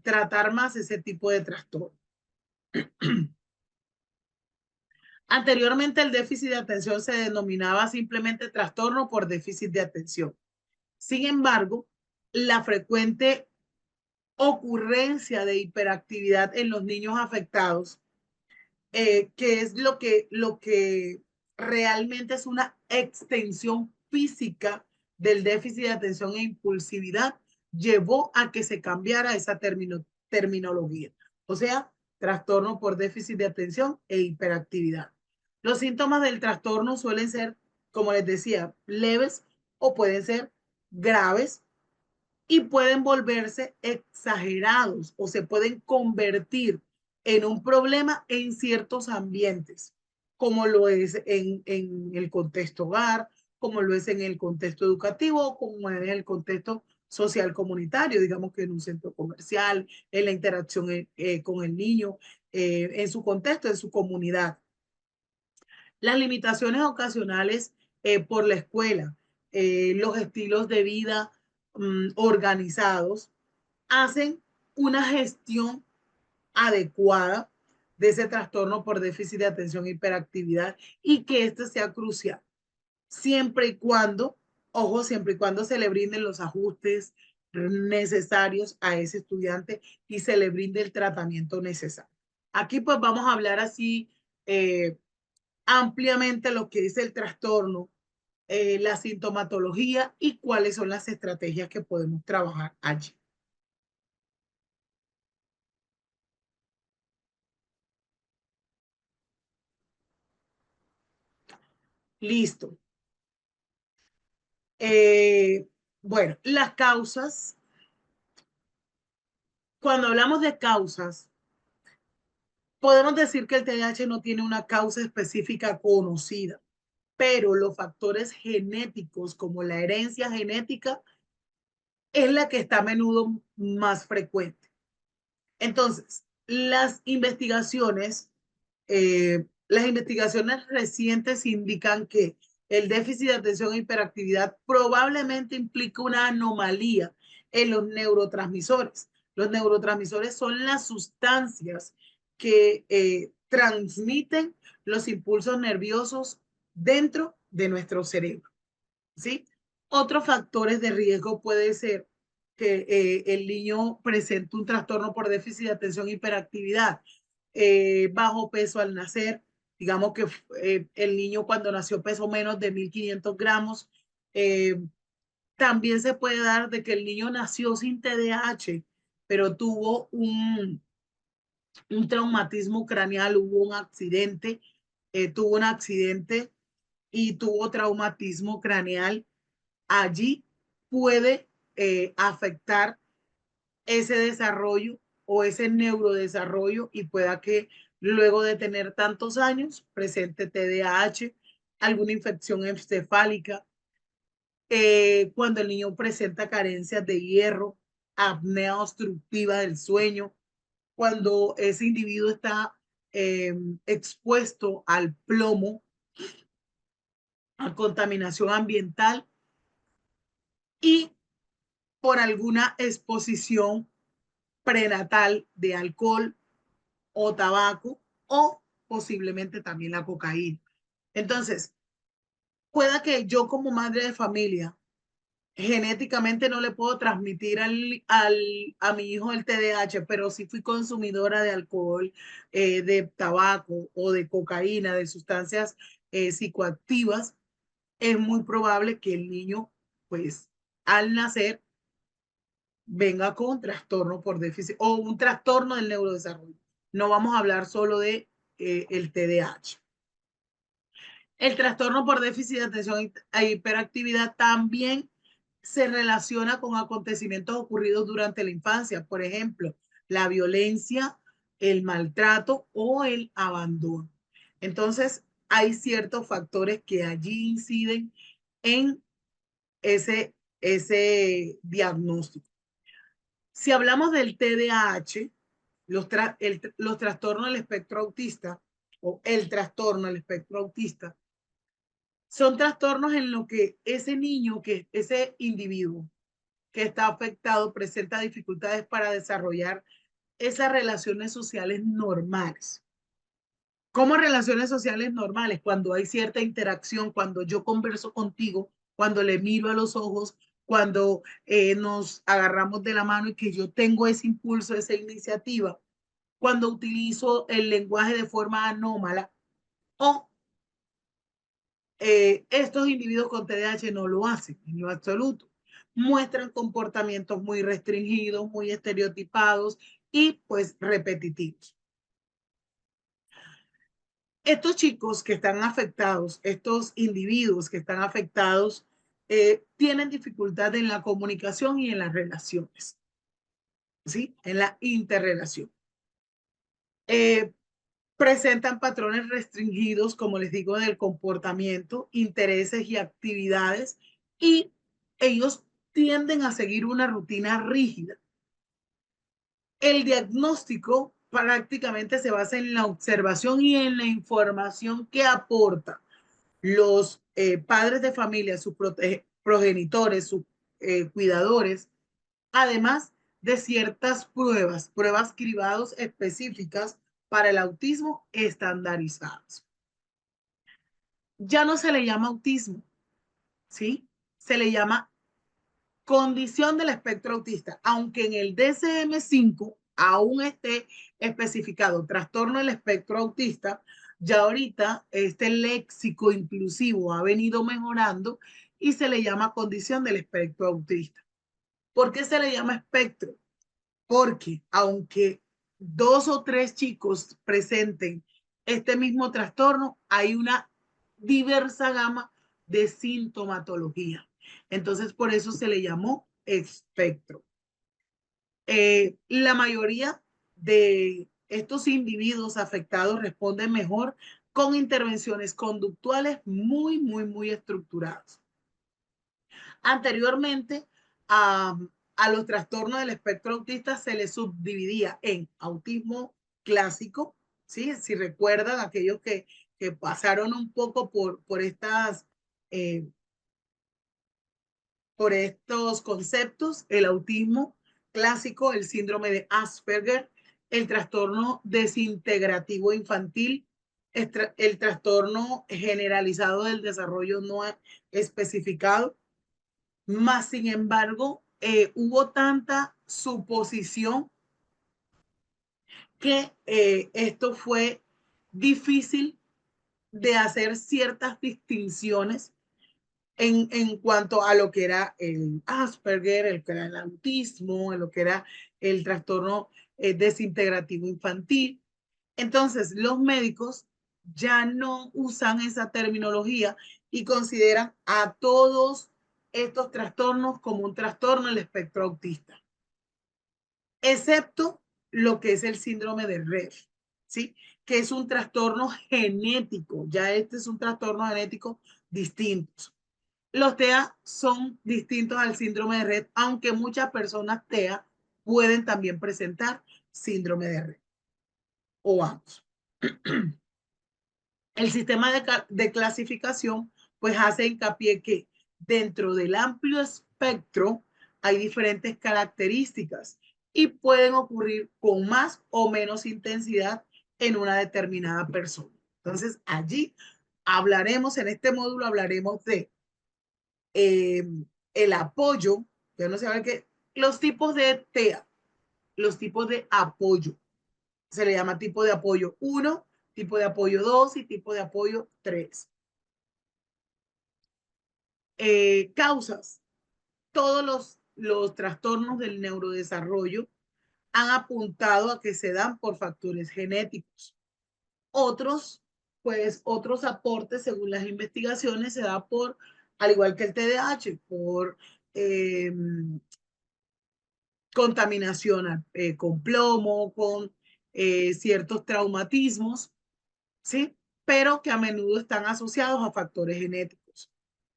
tratar más ese tipo de trastorno. Anteriormente el déficit de atención se denominaba simplemente trastorno por déficit de atención. Sin embargo, la frecuente ocurrencia de hiperactividad en los niños afectados, que es lo que realmente es una extensión física del déficit de atención e impulsividad, llevó a que se cambiara esa terminología. O sea, trastorno por déficit de atención e hiperactividad. Los síntomas del trastorno suelen ser, como les decía, leves o pueden ser graves y pueden volverse exagerados o se pueden convertir en un problema en ciertos ambientes, como lo es en el contexto hogar, como lo es en el contexto educativo, como en el contexto social comunitario, digamos que en un centro comercial, en la interacción con el niño, en su contexto, en su comunidad. Las limitaciones ocasionales por la escuela, los estilos de vida organizados, hacen una gestión adecuada de ese trastorno por déficit de atención e hiperactividad y que este sea crucial, siempre y cuando, ojo, siempre y cuando se le brinden los ajustes necesarios a ese estudiante y se le brinde el tratamiento necesario. Aquí pues vamos a hablar así ampliamente lo que es el trastorno, la sintomatología y cuáles son las estrategias que podemos trabajar allí. Listo. Bueno, las causas, cuando hablamos de causas, podemos decir que el TDAH no tiene una causa específica conocida, pero los factores genéticos como la herencia genética es la que está a menudo más frecuente. Entonces, las investigaciones recientes indican que el déficit de atención e hiperactividad probablemente implica una anomalía en los neurotransmisores. Los neurotransmisores son las sustancias que transmiten los impulsos nerviosos dentro de nuestro cerebro, ¿sí? Otros factores de riesgo puede ser que el niño presente un trastorno por déficit de atención e hiperactividad, bajo peso al nacer, digamos que el niño cuando nació pesó menos de 1.500 gramos. eh, También se puede dar de que el niño nació sin TDAH, pero tuvo un traumatismo craneal, tuvo un accidente y tuvo traumatismo craneal. Allí puede afectar ese desarrollo o ese neurodesarrollo y pueda que luego de tener tantos años presente TDAH, alguna infección encefálica, cuando el niño presenta carencias de hierro, apnea obstructiva del sueño, cuando ese individuo está expuesto al plomo, a contaminación ambiental y por alguna exposición prenatal de alcohol o tabaco o posiblemente también la cocaína. Entonces, pueda que yo como madre de familia genéticamente no le puedo transmitir a mi hijo el TDAH, pero si fui consumidora de alcohol, de tabaco o de cocaína, de sustancias psicoactivas, es muy probable que el niño, pues, al nacer, venga con trastorno por déficit o un trastorno del neurodesarrollo. No vamos a hablar solo de el TDAH. El trastorno por déficit de atención e hiperactividad también se relaciona con acontecimientos ocurridos durante la infancia, por ejemplo, la violencia, el maltrato o el abandono. Entonces, hay ciertos factores que allí inciden en ese diagnóstico. Si hablamos del TDAH, los trastornos del espectro autista o el trastorno del espectro autista son trastornos en los que ese individuo que está afectado presenta dificultades para desarrollar esas relaciones sociales normales. ¿Cómo relaciones sociales normales? Cuando hay cierta interacción, cuando yo converso contigo, cuando le miro a los ojos, cuando nos agarramos de la mano y que yo tengo ese impulso, esa iniciativa, cuando utilizo el lenguaje de forma anómala o estos individuos con TDAH no lo hacen en lo absoluto. Muestran comportamientos muy restringidos, muy estereotipados y pues repetitivos. Estos chicos que están afectados, estos individuos que están afectados, tienen dificultad en la comunicación y en las relaciones, ¿sí? En la interrelación. Eh, Presentan patrones restringidos, como les digo, del comportamiento, intereses y actividades, y ellos tienden a seguir una rutina rígida. El diagnóstico prácticamente se basa en la observación y en la información que aporta los padres de familia, sus progenitores, sus cuidadores, además de ciertas pruebas cribados específicas para el autismo estandarizadas. Ya no se le llama autismo, ¿sí? Se le llama condición del espectro autista, aunque en el DSM-5 aún esté especificado trastorno del espectro autista, ya ahorita este léxico inclusivo ha venido mejorando y se le llama condición del espectro autista. ¿Por qué se le llama espectro? Porque aunque 2 o 3 chicos presenten este mismo trastorno, hay una diversa gama de sintomatología. Entonces, por eso se le llamó espectro. La mayoría de estos individuos afectados responden mejor con intervenciones conductuales muy estructuradas. Anteriormente, a, a los trastornos del espectro autista se les subdividía en autismo clásico, ¿sí? Si recuerdan aquellos que pasaron un poco eh, por estos conceptos, el autismo clásico, el síndrome de Asperger, el trastorno desintegrativo infantil, el trastorno generalizado del desarrollo no especificado. Más sin embargo, hubo tanta suposición que esto fue difícil de hacer ciertas distinciones en cuanto a lo que era el Asperger, el que era el autismo, en lo que era el trastorno desintegrativo infantil. Entonces, los médicos ya no usan esa terminología y consideran a todos estos trastornos como un trastorno del espectro autista, excepto lo que es el síndrome de Rett, ¿sí? Que es un trastorno genético, ya este es un trastorno genético distinto. Los TEA son distintos al síndrome de Rett, aunque muchas personas TEA pueden también presentar síndrome de Rett o ambos. El sistema de clasificación pues hace hincapié que dentro del amplio espectro hay diferentes características y pueden ocurrir con más o menos intensidad en una determinada persona. Entonces allí hablaremos, en este módulo hablaremos de eh, el apoyo, ya no sé qué, los tipos de TEA, los tipos de apoyo. Se le llama tipo de apoyo 1, tipo de apoyo 2 y tipo de apoyo 3. Causas. Todos los trastornos del neurodesarrollo han apuntado a que se dan por factores genéticos. Otros, pues otros aportes, según las investigaciones, se da por, al igual que el TDAH, por contaminación con plomo, con ciertos traumatismos, ¿sí? Pero que a menudo están asociados a factores genéticos.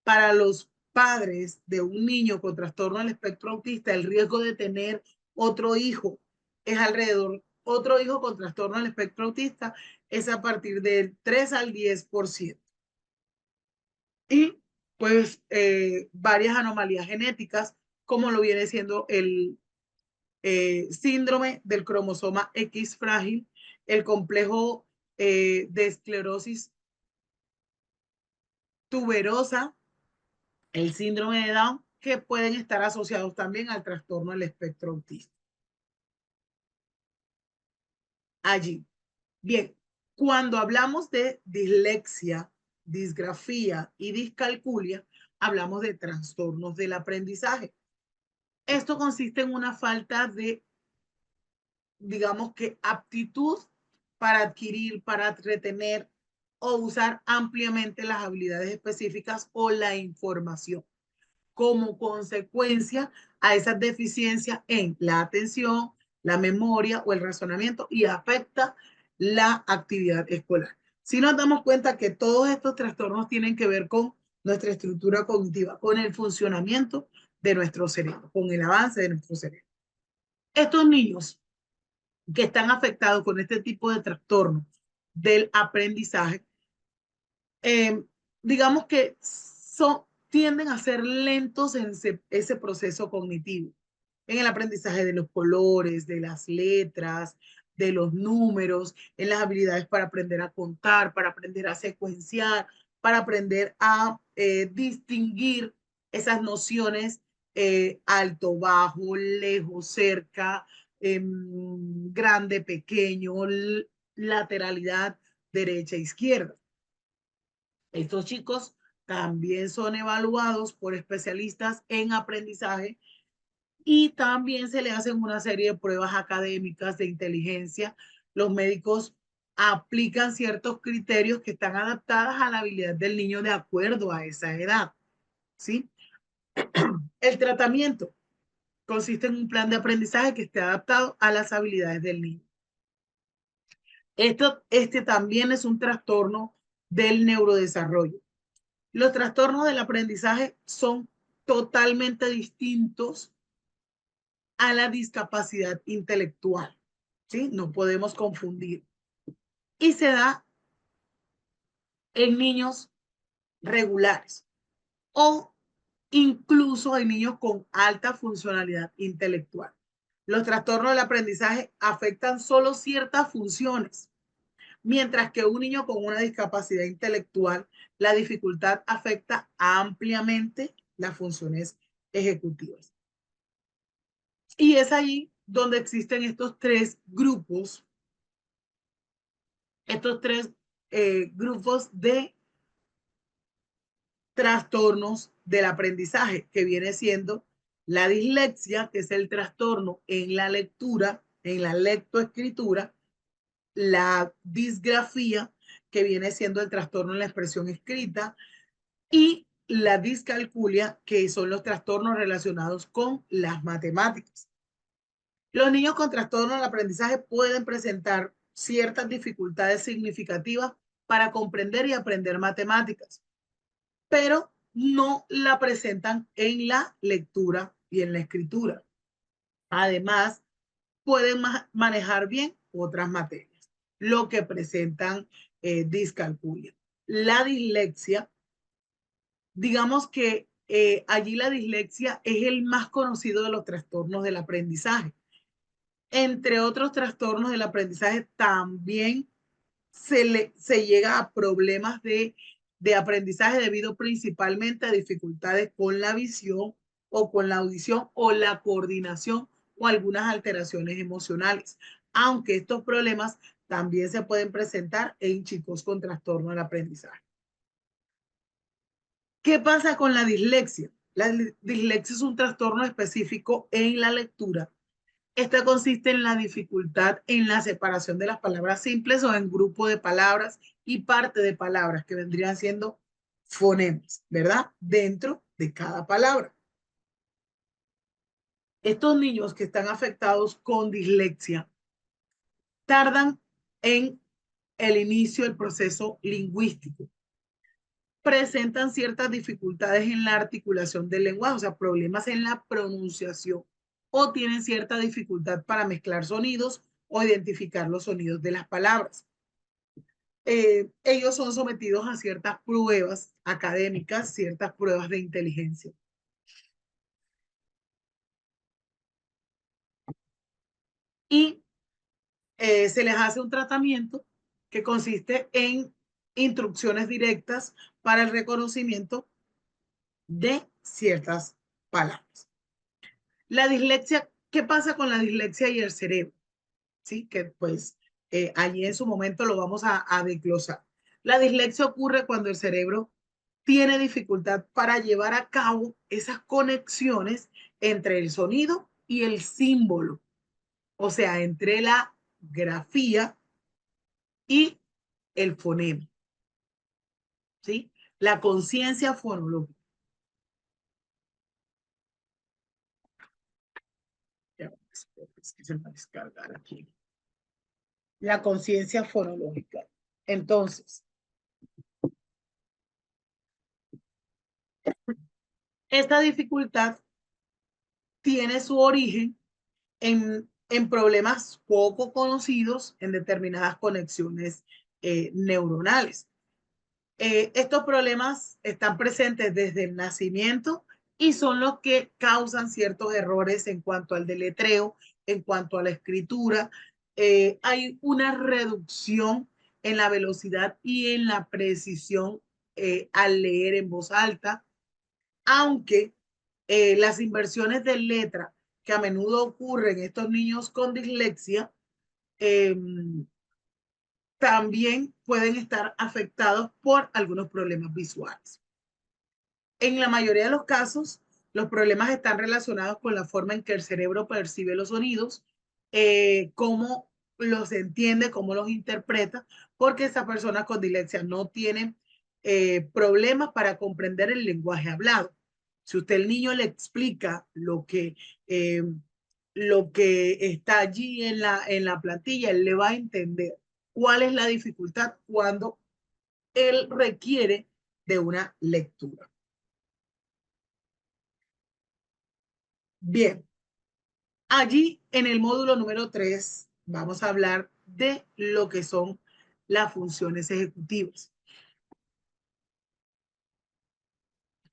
Para los padres de un niño con trastorno del espectro autista, el riesgo de tener otro hijo es alrededor, otro hijo con trastorno del espectro autista es a partir del 3 al 10%. Y pues varias anomalías genéticas, como lo viene siendo el síndrome del cromosoma X frágil, el complejo de esclerosis tuberosa, el síndrome de Down, que pueden estar asociados también al trastorno del espectro autista. Allí. Bien, cuando hablamos de dislexia, disgrafía y discalculia, hablamos de trastornos del aprendizaje. Esto consiste en una falta de, digamos que, aptitud para adquirir, para retener o usar ampliamente las habilidades específicas o la información, como consecuencia a esas deficiencias en la atención, la memoria o el razonamiento y afecta la actividad escolar. Si nos damos cuenta que todos estos trastornos tienen que ver con nuestra estructura cognitiva, con el funcionamiento de nuestro cerebro, con el avance de nuestro cerebro. Estos niños que están afectados con este tipo de trastorno del aprendizaje, eh, digamos que tienden a ser lentos en ese proceso cognitivo. en el aprendizaje de los colores, de las letras, de los números, en las habilidades para aprender a contar, para aprender a secuenciar, para aprender a distinguir esas nociones alto, bajo, lejos, cerca, grande, pequeño, lateralidad, derecha, izquierda. Estos chicos también son evaluados por especialistas en aprendizaje y también se le hacen una serie de pruebas académicas de inteligencia. Los médicos aplican ciertos criterios que están adaptados a la habilidad del niño de acuerdo a esa edad, ¿sí? El tratamiento consiste en un plan de aprendizaje que esté adaptado a las habilidades del niño. Este también es un trastorno del neurodesarrollo. Los trastornos del aprendizaje son totalmente distintos a la discapacidad intelectual, ¿sí? No podemos confundir. Y se da en niños regulares o incluso en niños con alta funcionalidad intelectual. Los trastornos del aprendizaje afectan solo ciertas funciones, mientras que un niño con una discapacidad intelectual, la dificultad afecta ampliamente las funciones ejecutivas. Y es allí donde existen estos tres grupos de trastornos del aprendizaje, que viene siendo la dislexia, que es el trastorno en la lectura, en la lectoescritura, la disgrafía, que viene siendo el trastorno en la expresión escrita, y la discalculia, que son los trastornos relacionados con las matemáticas. Los niños con trastorno del aprendizaje pueden presentar ciertas dificultades significativas para comprender y aprender matemáticas, pero no la presentan en la lectura y en la escritura. Además, pueden manejar bien otras materias, lo que presentan discalculia. La dislexia, digamos que allí la dislexia es el más conocido de los trastornos del aprendizaje. Entre otros trastornos del aprendizaje, también se llega a problemas de aprendizaje debido principalmente a dificultades con la visión o con la audición o la coordinación o algunas alteraciones emocionales, aunque estos problemas también se pueden presentar en chicos con trastorno del aprendizaje. ¿Qué pasa con la dislexia? La dislexia es un trastorno específico en la lectura. Esta consiste en la dificultad en la separación de las palabras simples o en grupo de palabras y parte de palabras que vendrían siendo fonemas, ¿verdad? Dentro de cada palabra. Estos niños que están afectados con dislexia tardan en el inicio del proceso lingüístico. Presentan ciertas dificultades en la articulación del lenguaje, o sea, problemas en la pronunciación, o tienen cierta dificultad para mezclar sonidos o identificar los sonidos de las palabras. Ellos son sometidos a ciertas pruebas académicas, ciertas pruebas de inteligencia. Y se les hace un tratamiento que consiste en instrucciones directas para el reconocimiento de ciertas palabras. La dislexia, ¿qué pasa con la dislexia y el cerebro? Sí, que pues allí en su momento lo vamos a desglosar. La dislexia ocurre cuando el cerebro tiene dificultad para llevar a cabo esas conexiones entre el sonido y el símbolo, o sea, entre la grafía y el fonema, ¿sí? La conciencia fonológica. Es que se me va a descargar aquí. La conciencia fonológica. Entonces, esta dificultad tiene su origen en problemas poco conocidos en determinadas conexiones neuronales. Estos problemas están presentes desde el nacimiento y son los que causan ciertos errores en cuanto al deletreo, en cuanto a la escritura. Hay una reducción en la velocidad y en la precisión al leer en voz alta, aunque las inversiones de letra que a menudo ocurren en estos niños con dislexia eh, también pueden estar afectados por algunos problemas visuales. En la mayoría de los casos, los problemas están relacionados con la forma en que el cerebro percibe los sonidos, cómo los entiende, cómo los interpreta, porque esa persona con dislexia no tiene problemas para comprender el lenguaje hablado. Si usted al niño le explica lo que está allí en la plantilla, él le va a entender cuál es la dificultad cuando él requiere de una lectura. Bien, allí en el módulo número 3 vamos a hablar de lo que son las funciones ejecutivas.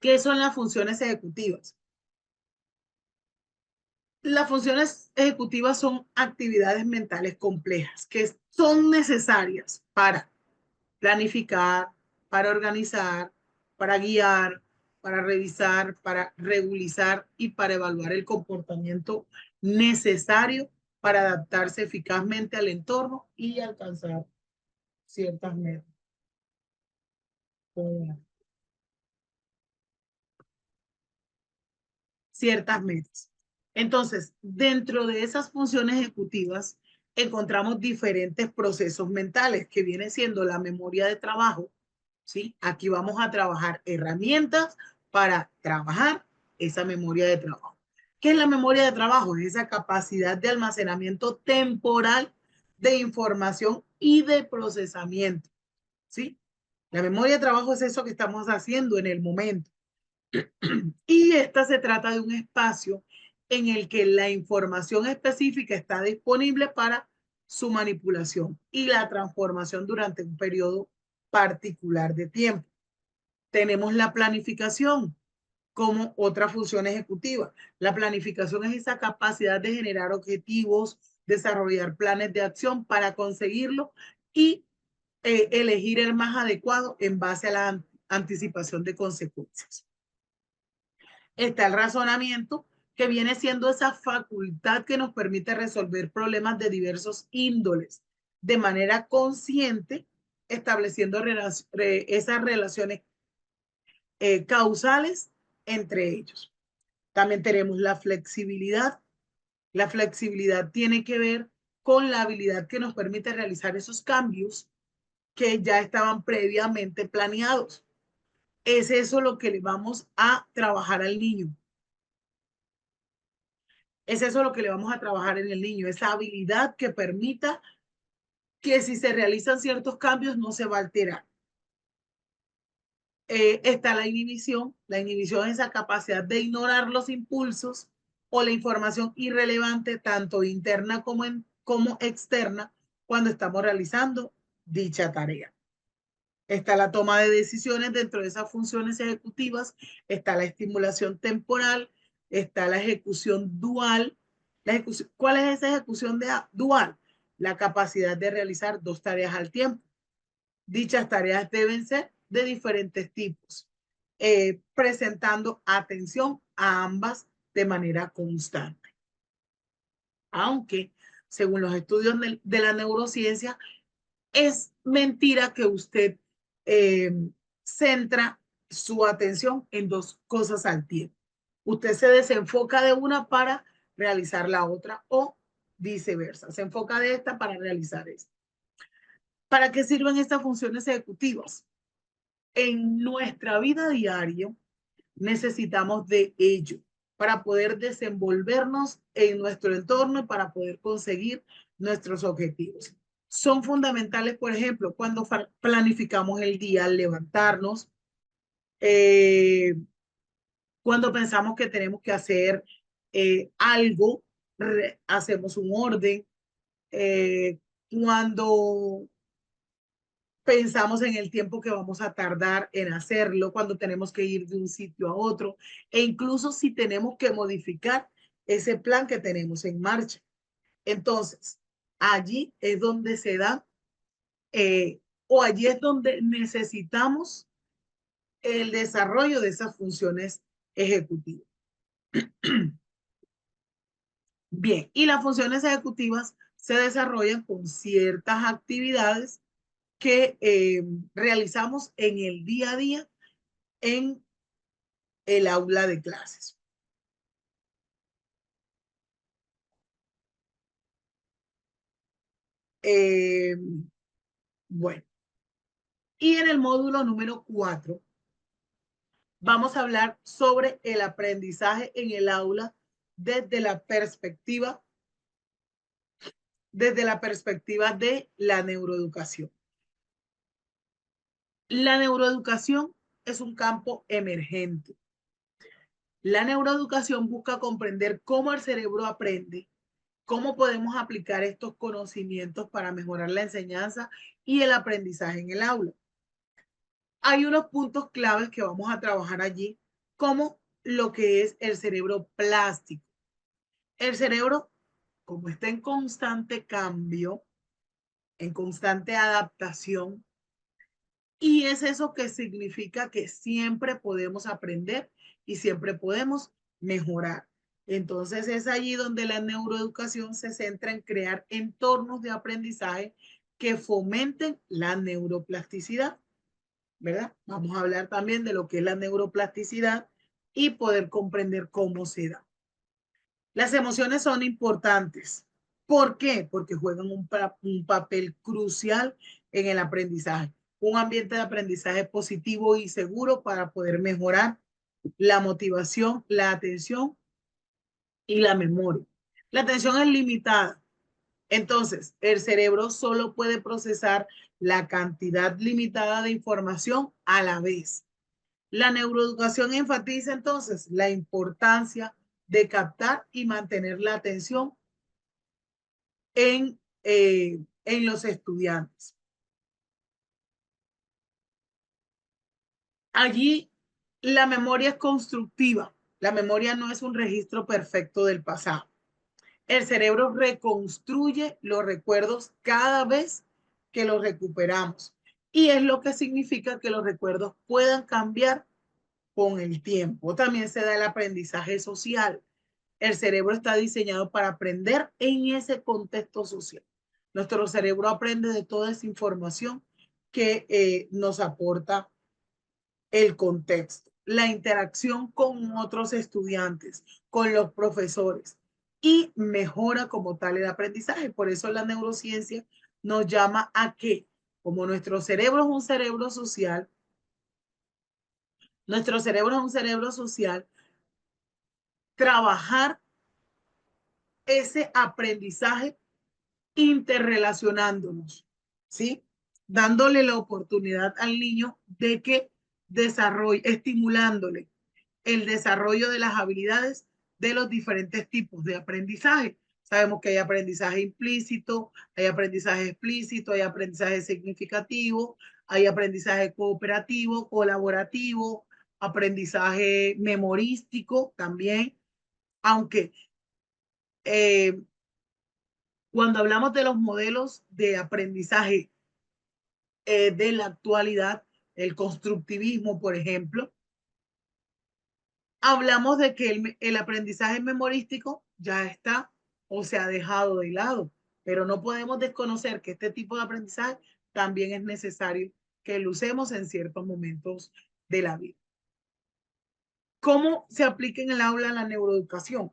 ¿Qué son las funciones ejecutivas? Las funciones ejecutivas son actividades mentales complejas que son necesarias para planificar, para organizar, para guiar, para revisar, para regularizar y para evaluar el comportamiento necesario para adaptarse eficazmente al entorno y alcanzar ciertas metas. Ciertas metas. Entonces, dentro de esas funciones ejecutivas, encontramos diferentes procesos mentales que viene siendo la memoria de trabajo. ¿Sí? Aquí vamos a trabajar herramientas para trabajar esa memoria de trabajo. ¿Qué es la memoria de trabajo? Es esa capacidad de almacenamiento temporal de información y de procesamiento. ¿Sí? La memoria de trabajo es eso que estamos haciendo en el momento. Y esta se trata de un espacio en el que la información específica está disponible para su manipulación y la transformación durante un periodo particular de tiempo. Tenemos la planificación como otra función ejecutiva. La planificación es esa capacidad de generar objetivos, desarrollar planes de acción para conseguirlo y elegir el más adecuado en base a la anticipación de consecuencias. Está el razonamiento, que viene siendo esa facultad que nos permite resolver problemas de diversos índoles de manera consciente, estableciendo esas relaciones causales entre ellos. También tenemos la flexibilidad. La flexibilidad tiene que ver con la habilidad que nos permite realizar esos cambios que ya estaban previamente planeados. Es eso lo que le vamos a trabajar al niño. Es eso lo que le vamos a trabajar en el niño, esa habilidad que permita que si se realizan ciertos cambios no se va a alterar. Está la inhibición. La inhibición es esa capacidad de ignorar los impulsos o la información irrelevante, tanto interna como externa, cuando estamos realizando dicha tarea. Está la toma de decisiones dentro de esas funciones ejecutivas, está la estimulación temporal, está la ejecución dual. ¿Cuál es esa ejecución dual? La capacidad de realizar dos tareas al tiempo. Dichas tareas deben ser de diferentes tipos, presentando atención a ambas de manera constante. Aunque, según los estudios de la neurociencia, es mentira que usted eh, centra su atención en dos cosas al tiempo. Usted se desenfoca de una para realizar la otra o viceversa. Se enfoca de esta para realizar esta. ¿Para qué sirven estas funciones ejecutivas? En nuestra vida diaria necesitamos de ello para poder desenvolvernos en nuestro entorno y para poder conseguir nuestros objetivos. Son fundamentales, por ejemplo, cuando planificamos el día al levantarnos, cuando pensamos que tenemos que hacer algo, hacemos un orden, cuando Pensamos en el tiempo que vamos a tardar en hacerlo, cuando tenemos que ir de un sitio a otro, e incluso si tenemos que modificar ese plan que tenemos en marcha. Entonces, allí es donde se da, o allí es donde necesitamos el desarrollo de esas funciones ejecutivas. Bien, y las funciones ejecutivas se desarrollan con ciertas actividades que realizamos en el día a día en el aula de clases. Eh, bueno, y en el módulo número 4 vamos a hablar sobre el aprendizaje en el aula desde la perspectiva, de la neuroeducación. La neuroeducación es un campo emergente. La neuroeducación busca comprender cómo el cerebro aprende, cómo podemos aplicar estos conocimientos para mejorar la enseñanza y el aprendizaje en el aula. Hay unos puntos claves que vamos a trabajar allí, como lo que es el cerebro plástico. El cerebro, como está en constante cambio, en constante adaptación, y es eso que significa que siempre podemos aprender y siempre podemos mejorar. Entonces es allí donde la neuroeducación se centra en crear entornos de aprendizaje que fomenten la neuroplasticidad, ¿verdad? Vamos a hablar también de lo que es la neuroplasticidad y poder comprender cómo se da. Las emociones son importantes. ¿Por qué? Porque juegan un papel crucial en el aprendizaje. Un ambiente de aprendizaje positivo y seguro para poder mejorar la motivación, la atención y la memoria. La atención es limitada. Entonces, el cerebro solo puede procesar la cantidad limitada de información a la vez. La neuroeducación enfatiza entonces la importancia de captar y mantener la atención en los estudiantes. Allí la memoria es constructiva. La memoria no es un registro perfecto del pasado. El cerebro reconstruye los recuerdos cada vez que los recuperamos. Y es lo que significa que los recuerdos puedan cambiar con el tiempo. También se da el aprendizaje social. El cerebro está diseñado para aprender en ese contexto social. Nuestro cerebro aprende de toda esa información que nos aporta el contexto, la interacción con otros estudiantes, con los profesores y mejora como tal el aprendizaje. Por eso la neurociencia nos llama a que, como nuestro cerebro es un cerebro social, trabajar ese aprendizaje interrelacionándonos, ¿sí? Dándole la oportunidad al niño de que desarrolle, estimulándole el desarrollo de las habilidades de los diferentes tipos de aprendizaje. Sabemos que hay aprendizaje implícito, hay aprendizaje explícito, hay aprendizaje significativo, hay aprendizaje cooperativo, colaborativo, aprendizaje memorístico también, aunque eh, cuando hablamos de los modelos de aprendizaje de la actualidad, el constructivismo, por ejemplo, hablamos de que el aprendizaje memorístico ya está o se ha dejado de lado, pero no podemos desconocer que este tipo de aprendizaje también es necesario que lo usemos en ciertos momentos de la vida. ¿Cómo se aplica en el aula la neuroeducación?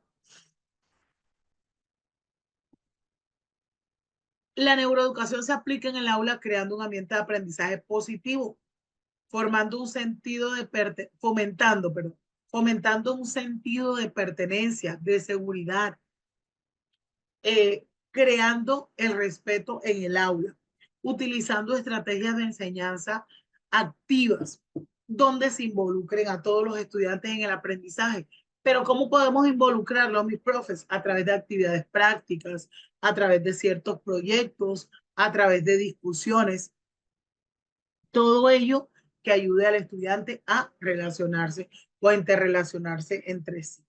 La neuroeducación se aplica en el aula creando un ambiente de aprendizaje positivo, formando un sentido de fomentando un sentido de pertenencia, de seguridad, creando el respeto en el aula, utilizando estrategias de enseñanza activas, donde se involucren a todos los estudiantes en el aprendizaje. Pero ¿cómo podemos involucrarlos, mis profes? A través de actividades prácticas, a través de ciertos proyectos, a través de discusiones. Todo ello que ayude al estudiante a relacionarse o a interrelacionarse entre sí.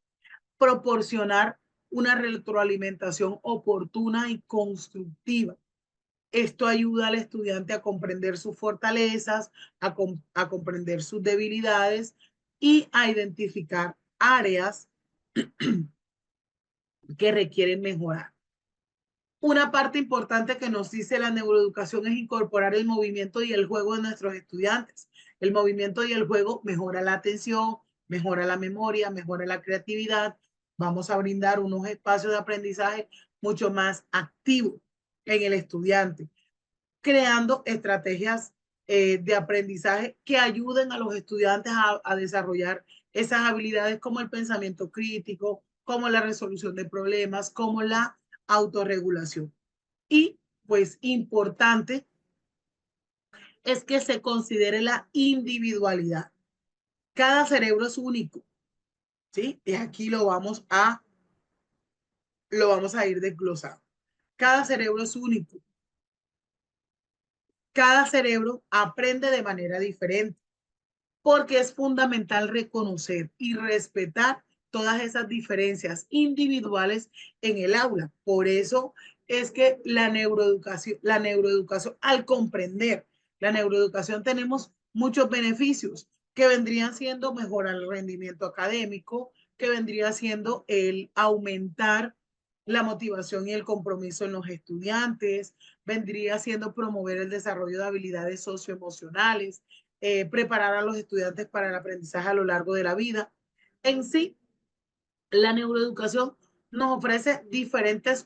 Proporcionar una retroalimentación oportuna y constructiva. Esto ayuda al estudiante a comprender sus fortalezas, a comprender sus debilidades y a identificar áreas que requieren mejorar. Una parte importante que nos dice la neuroeducación es incorporar el movimiento y el juego de nuestros estudiantes. El movimiento y el juego mejora la atención, mejora la memoria, mejora la creatividad. Vamos a brindar unos espacios de aprendizaje mucho más activos en el estudiante, creando estrategias de aprendizaje que ayuden a los estudiantes a desarrollar esas habilidades como el pensamiento crítico, como la resolución de problemas, como la autorregulación. Y pues importante es que se considere la individualidad. Cada cerebro es único, ¿sí? Y aquí lo vamos a ir desglosando. Cada cerebro es único. Cada cerebro aprende de manera diferente, porque es fundamental reconocer y respetar todas esas diferencias individuales en el aula. Por eso es que la neuroeducación, al comprender la neuroeducación, tenemos muchos beneficios que vendrían siendo mejorar el rendimiento académico, que vendría siendo el aumentar la motivación y el compromiso en los estudiantes, vendría siendo promover el desarrollo de habilidades socioemocionales, preparar a los estudiantes para el aprendizaje a lo largo de la vida. En sí, la neuroeducación nos ofrece diferentes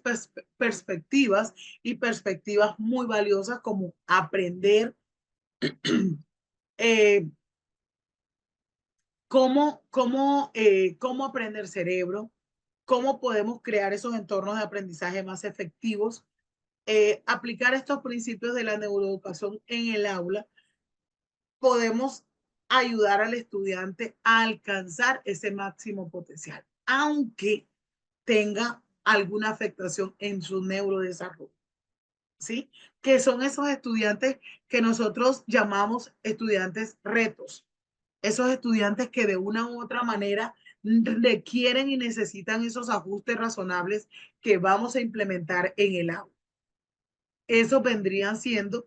perspectivas y perspectivas muy valiosas como aprender eh, cómo aprender cerebro, cómo podemos crear esos entornos de aprendizaje más efectivos, aplicar estos principios de la neuroeducación en el aula, podemos ayudar al estudiante a alcanzar ese máximo potencial, aunque tenga alguna afectación en su neurodesarrollo, ¿sí? Que son esos estudiantes que nosotros llamamos estudiantes retos, esos estudiantes que de una u otra manera requieren y necesitan esos ajustes razonables que vamos a implementar en el aula. Eso vendrían siendo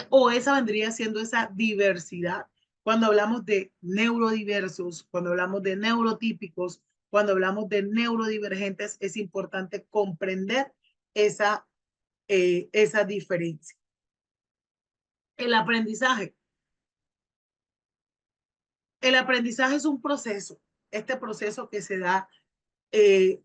o esa vendría siendo esa diversidad. Cuando hablamos de neurodiversos, cuando hablamos de neurotípicos, cuando hablamos de neurodivergentes, es importante comprender esa diferencia. El aprendizaje. El aprendizaje es un proceso, este proceso que se da eh,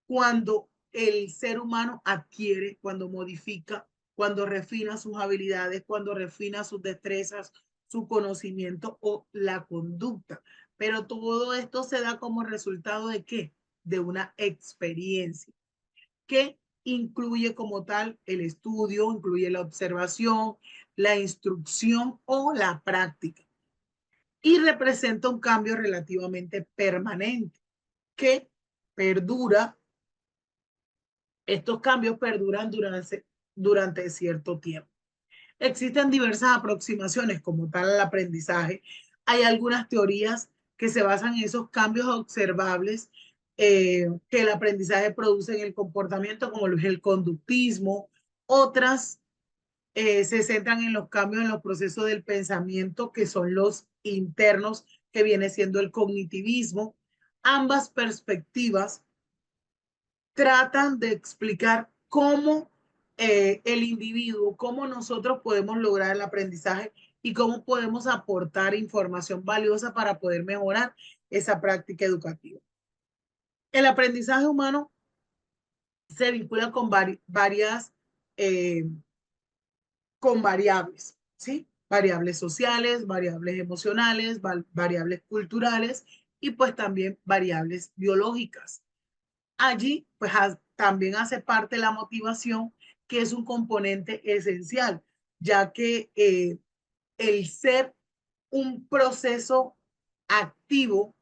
cuando el ser humano adquiere, cuando modifica, cuando refina sus habilidades, cuando refina sus destrezas, su conocimiento o la conducta. Pero todo esto se da como resultado de qué? De una experiencia que incluye como tal el estudio, incluye la observación, la instrucción o la práctica. Y representa un cambio relativamente permanente que perdura. Estos cambios perduran durante cierto tiempo. Existen diversas aproximaciones como tal al aprendizaje. Hay algunas teorías que se basan en esos cambios observables que el aprendizaje produce en el comportamiento, como es el conductismo. Otras se centran en los cambios en los procesos del pensamiento, que son los internos, que viene siendo el cognitivismo. Ambas perspectivas tratan de explicar cómo el individuo, cómo nosotros podemos lograr el aprendizaje y cómo podemos aportar información valiosa para poder mejorar esa práctica educativa. El aprendizaje humano se vincula eh, con variables, ¿sí? Variables sociales, variables emocionales, variables culturales y pues también variables biológicas. Allí, pues también hace parte la motivación, que es un componente esencial, ya que el ser un proceso activo,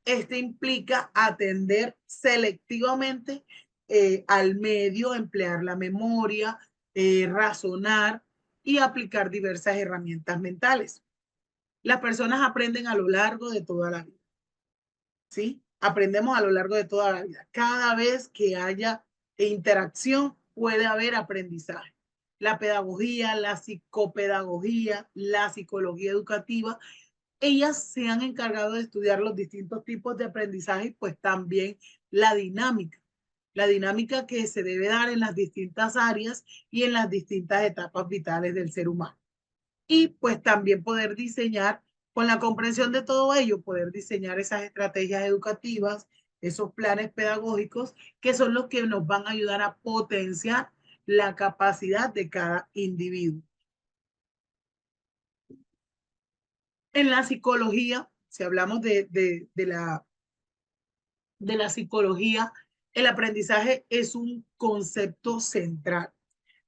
este implica atender selectivamente al medio, emplear la memoria, razonar y aplicar diversas herramientas mentales. Las personas aprenden a lo largo de toda la vida, ¿sí? Aprendemos a lo largo de toda la vida. Cada vez que haya interacción, puede haber aprendizaje. La pedagogía, la psicopedagogía, la psicología educativa, ellas se han encargado de estudiar los distintos tipos de aprendizaje, pues también la dinámica que se debe dar en las distintas áreas y en las distintas etapas vitales del ser humano. Y pues también poder diseñar, con la comprensión de todo ello, poder diseñar esas estrategias educativas, esos planes pedagógicos, que son los que nos van a ayudar a potenciar la capacidad de cada individuo. En la psicología, si hablamos de la psicología, el aprendizaje es un concepto central.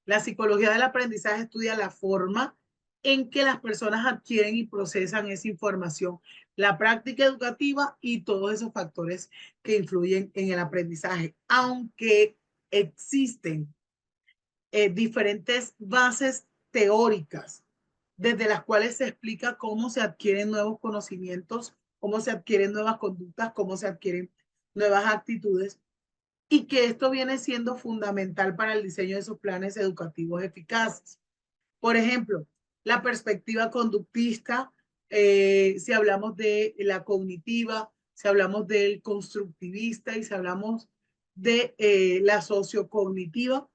La psicología del aprendizaje estudia la forma en que las personas adquieren y procesan esa información, la práctica educativa y todos esos factores que influyen en el aprendizaje. Aunque existen diferentes bases teóricas desde las cuales se explica cómo se adquieren nuevos conocimientos, cómo se adquieren nuevas conductas, cómo se adquieren nuevas actitudes, y que esto viene siendo fundamental para el diseño de sus planes educativos eficaces. Por ejemplo, la perspectiva conductista, si hablamos de la cognitiva, si hablamos del constructivista y si hablamos de la sociocognitiva,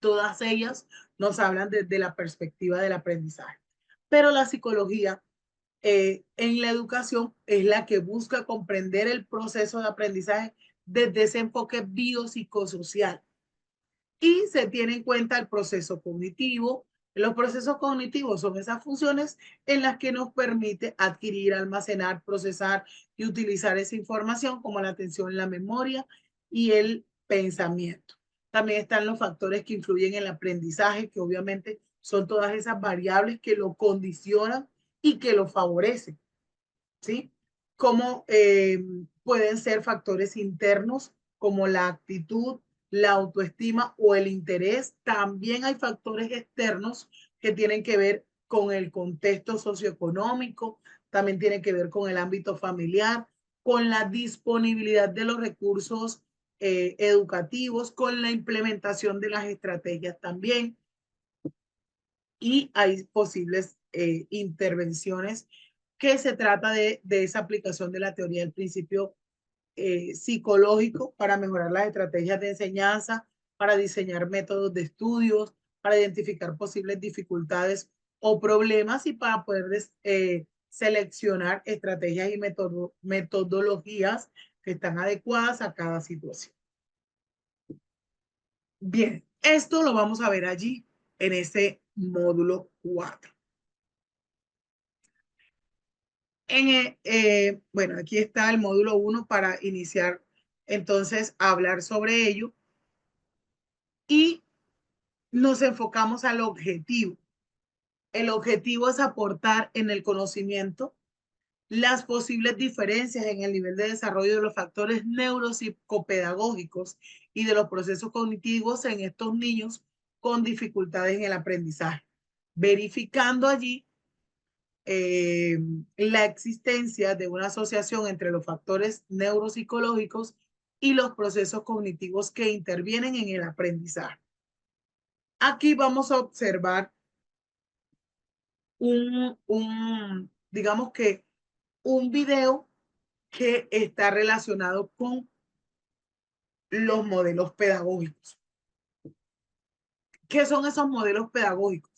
todas ellas nos hablan desde la perspectiva del aprendizaje. Pero la psicología en la educación es la que busca comprender el proceso de aprendizaje desde ese enfoque biopsicosocial y se tiene en cuenta el proceso cognitivo. Los procesos cognitivos son esas funciones en las que nos permite adquirir, almacenar, procesar y utilizar esa información como la atención, la memoria y el pensamiento. También están los factores que influyen en el aprendizaje, que obviamente son todas esas variables que lo condicionan y que lo favorecen, ¿sí? Como pueden ser factores internos como la actitud, la autoestima o el interés. También hay factores externos que tienen que ver con el contexto socioeconómico, también tienen que ver con el ámbito familiar, con la disponibilidad de los recursos educativos, con la implementación de las estrategias también. Y hay posibles intervenciones que se trata de esa aplicación de la teoría del principio psicológico para mejorar las estrategias de enseñanza, para diseñar métodos de estudios, para identificar posibles dificultades o problemas y para poder seleccionar estrategias y metodologías que están adecuadas a cada situación. Bien, esto lo vamos a ver allí en ese módulo 4. Bueno, aquí está el módulo 1 para iniciar entonces a hablar sobre ello y nos enfocamos al objetivo. El objetivo es aportar en el conocimiento las posibles diferencias en el nivel de desarrollo de los factores neuropsicopedagógicos y de los procesos cognitivos en estos niños con dificultades en el aprendizaje, verificando allí la existencia de una asociación entre los factores neuropsicológicos y los procesos cognitivos que intervienen en el aprendizaje. Aquí vamos a observar digamos que un video que está relacionado con los modelos pedagógicos. ¿Qué son esos modelos pedagógicos?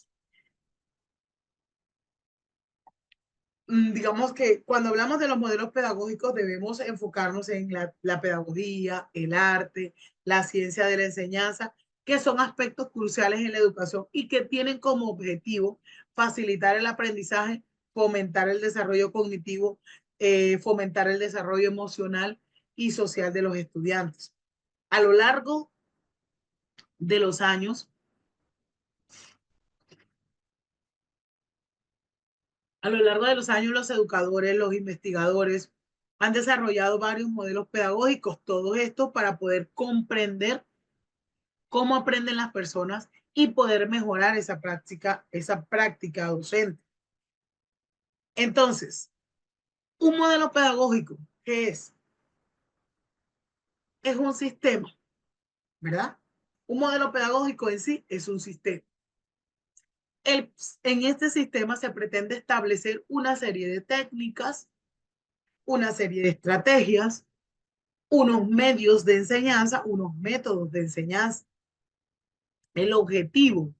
Digamos que cuando hablamos de los modelos pedagógicos debemos enfocarnos en la pedagogía, el arte, la ciencia de la enseñanza, que son aspectos cruciales en la educación y que tienen como objetivo facilitar el aprendizaje, fomentar el desarrollo cognitivo, fomentar el desarrollo emocional y social de los estudiantes. A lo largo de los años, los educadores, los investigadores han desarrollado varios modelos pedagógicos, todo esto para poder comprender cómo aprenden las personas y poder mejorar esa práctica docente. Entonces, un modelo pedagógico, ¿qué es? Es un sistema, ¿verdad? Un modelo pedagógico en sí es un sistema. En este sistema se pretende establecer una serie de técnicas, una serie de estrategias, unos medios de enseñanza, unos métodos de enseñanza. El objetivo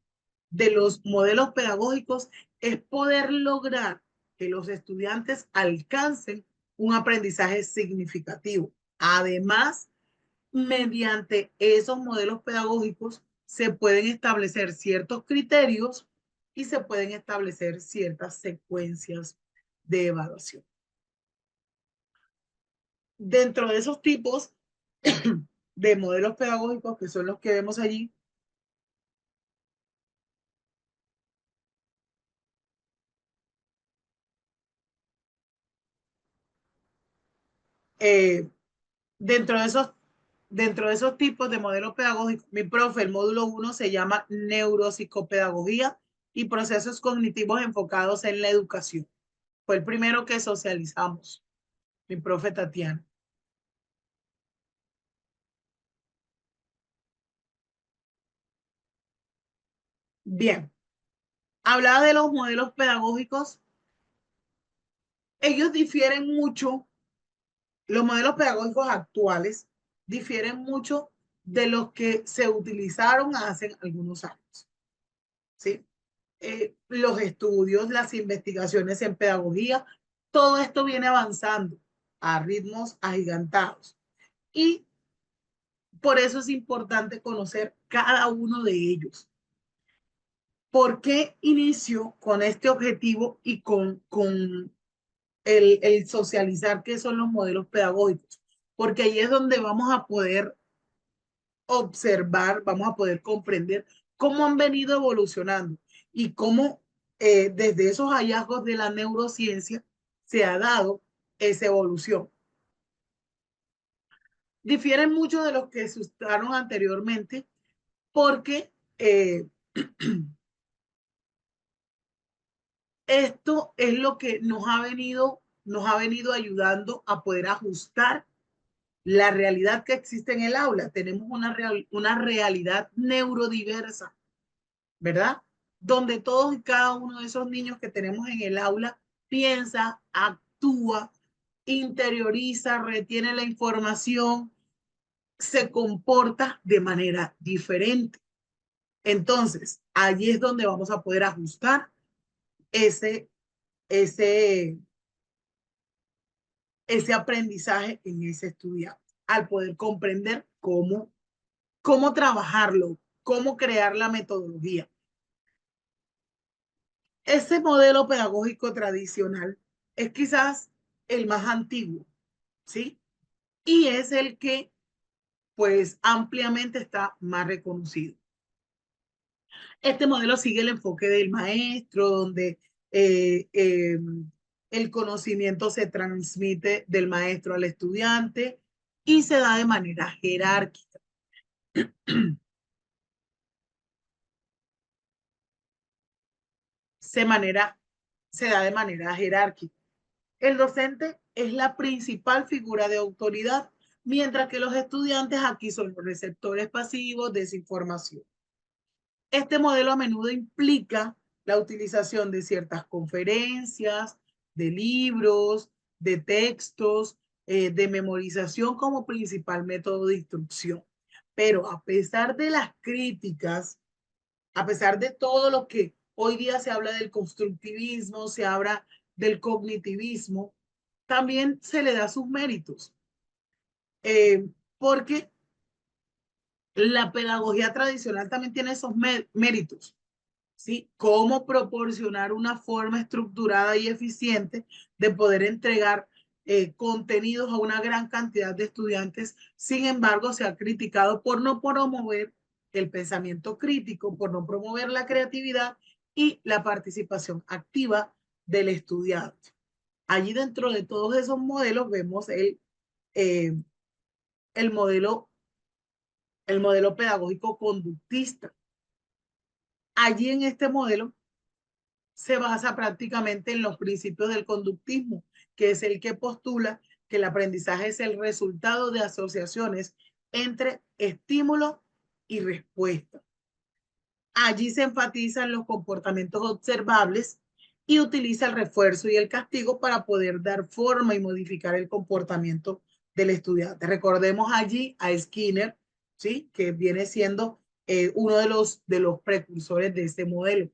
de los modelos pedagógicos es poder lograr que los estudiantes alcancen un aprendizaje significativo. Además, mediante esos modelos pedagógicos se pueden establecer ciertos criterios y se pueden establecer ciertas secuencias de evaluación. Dentro de esos tipos de modelos pedagógicos, que son los que vemos allí, eh, dentro de esos tipos de modelos pedagógicos, mi profe, el módulo 1 se llama neuropsicopedagogía y procesos cognitivos enfocados en la educación. Fue el primero que socializamos, mi profe Tatiana. Bien, hablaba de los modelos pedagógicos. Ellos difieren mucho, los modelos pedagógicos actuales difieren mucho de los que se utilizaron hace algunos años. ¿Sí? Los estudios, las investigaciones en pedagogía, todo esto viene avanzando a ritmos agigantados. Y por eso es importante conocer cada uno de ellos. ¿Por qué inicio con este objetivo y con el socializar qué son los modelos pedagógicos? Porque ahí es donde vamos a poder observar, vamos a poder comprender cómo han venido evolucionando y cómo desde esos hallazgos de la neurociencia se ha dado esa evolución. Difieren mucho de los que se usaron anteriormente porque esto es lo que nos ha venido ayudando a poder ajustar la realidad que existe en el aula. Tenemos una realidad neurodiversa, ¿verdad? Donde todos y cada uno de esos niños que tenemos en el aula piensa, actúa, interioriza, retiene la información, se comporta de manera diferente. Entonces, allí es donde vamos a poder ajustar ese, ese, ese aprendizaje en ese estudiante, al poder comprender cómo trabajarlo, cómo crear la metodología. Ese modelo pedagógico tradicional es quizás el más antiguo, ¿sí? Y es el que, pues, ampliamente está más reconocido. Este modelo sigue el enfoque del maestro, donde eh, eh, el conocimiento se transmite del maestro al estudiante y se da de manera jerárquica. Se, manera, se da de manera jerárquica. El docente es la principal figura de autoridad, mientras que los estudiantes aquí son los receptores pasivos de esa información. Este modelo a menudo implica la utilización de ciertas conferencias, de libros, de textos, de memorización como principal método de instrucción. Pero a pesar de las críticas, a pesar de todo lo que hoy día se habla del constructivismo, se habla del cognitivismo, también se le da sus méritos, porque la pedagogía tradicional también tiene esos méritos, ¿sí? Cómo proporcionar una forma estructurada y eficiente de poder entregar contenidos a una gran cantidad de estudiantes. Sin embargo, se ha criticado por no promover el pensamiento crítico, por no promover la creatividad y la participación activa del estudiante. Allí dentro de todos esos modelos vemos eh, el modelo el modelo pedagógico conductista. Allí en este modelo se basa prácticamente en los principios del conductismo, que es el que postula que el aprendizaje es el resultado de asociaciones entre estímulo y respuesta. Allí se enfatizan los comportamientos observables y utiliza el refuerzo y el castigo para poder dar forma y modificar el comportamiento del estudiante. Recordemos allí a Skinner, ¿sí? Que viene siendo uno de los precursores de este modelo.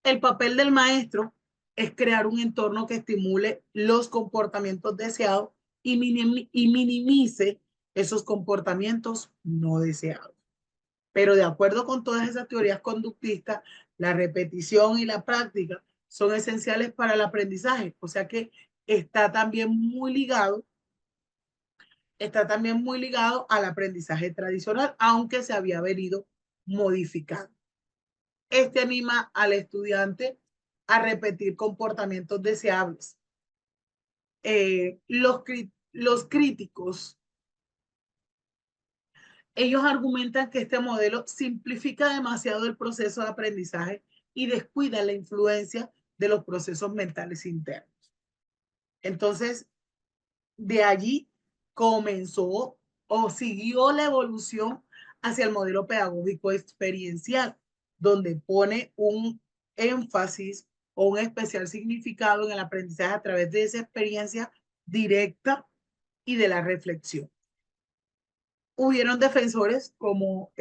El papel del maestro es crear un entorno que estimule los comportamientos deseados y minimice esos comportamientos no deseados. Pero de acuerdo con todas esas teorías conductistas, la repetición y la práctica son esenciales para el aprendizaje. O sea que está también muy ligado al aprendizaje tradicional, aunque se había venido modificando. Este anima al estudiante a repetir comportamientos deseables. Los críticos, ellos argumentan que este modelo simplifica demasiado el proceso de aprendizaje y descuida la influencia de los procesos mentales internos. Entonces, de allí comenzó o siguió la evolución hacia el modelo pedagógico experiencial, donde pone un énfasis o un especial significado en el aprendizaje a través de esa experiencia directa y de la reflexión. Hubieron defensores como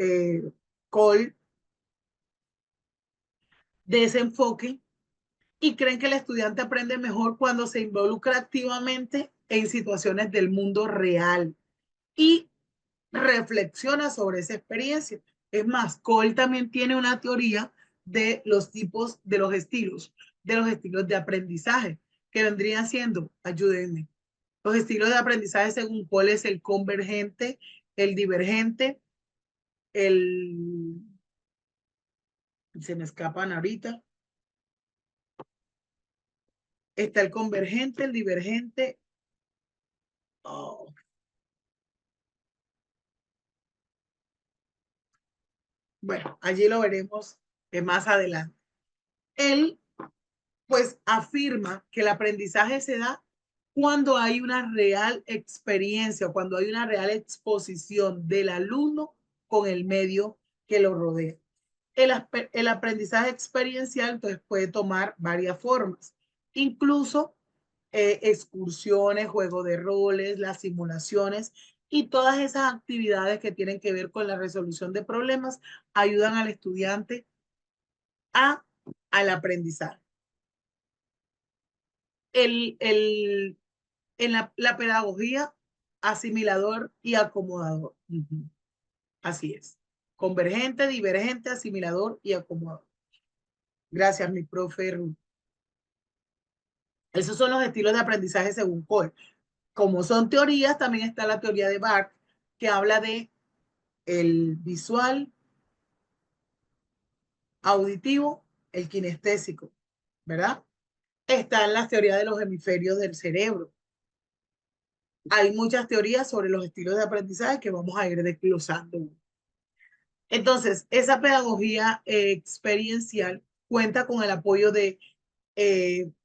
Cole de ese enfoque y creen que el estudiante aprende mejor cuando se involucra activamente en situaciones del mundo real y reflexiona sobre esa experiencia. Es más, Cole también tiene una teoría de los tipos, de los estilos de aprendizaje, que vendrían siendo, ayúdenme, los estilos de aprendizaje según Cole es el convergente, el divergente, el, se me escapan ahorita, está el convergente, el divergente, oh, bueno, allí lo veremos más adelante. Él pues afirma que el aprendizaje se da cuando hay una real experiencia, cuando hay una real exposición del alumno con el medio que lo rodea. El aprendizaje experiencial entonces puede tomar varias formas, incluso excursiones, juego de roles, las simulaciones y todas esas actividades que tienen que ver con la resolución de problemas ayudan al estudiante a, al aprendizaje. El, en la pedagogía, asimilador y acomodador. Así es. Convergente, divergente, asimilador y acomodador. Gracias, mi profe Ruth. Esos son los estilos de aprendizaje según Cole. Como son teorías, también está la teoría de Barth, que habla de el visual, auditivo, el kinestésico, ¿verdad? Están las teorías de los hemisferios del cerebro. Hay muchas teorías sobre los estilos de aprendizaje que vamos a ir desglosando. Entonces, esa pedagogía experiencial cuenta con el apoyo de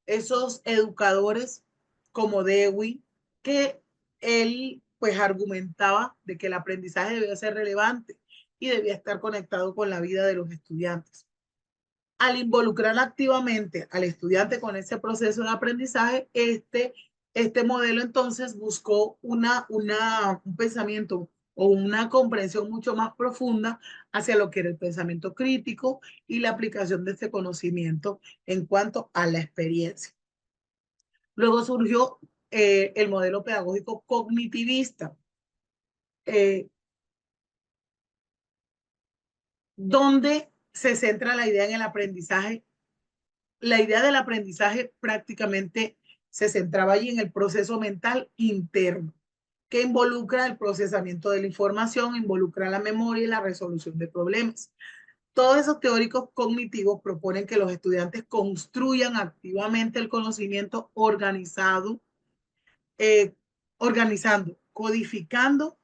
esos educadores como Dewey, que él pues argumentaba de que el aprendizaje debía ser relevante y debía estar conectado con la vida de los estudiantes. Al involucrar activamente al estudiante con ese proceso de aprendizaje, este modelo entonces buscó un pensamiento o una comprensión mucho más profunda hacia lo que era el pensamiento crítico y la aplicación de este conocimiento en cuanto a la experiencia. Luego surgió el modelo pedagógico cognitivista, donde se centra la idea en el aprendizaje. La idea del aprendizaje prácticamente se centraba allí en el proceso mental interno, que involucra el procesamiento de la información, involucra la memoria y la resolución de problemas. Todos esos teóricos cognitivos proponen que los estudiantes construyan activamente el conocimiento organizado, organizando, codificando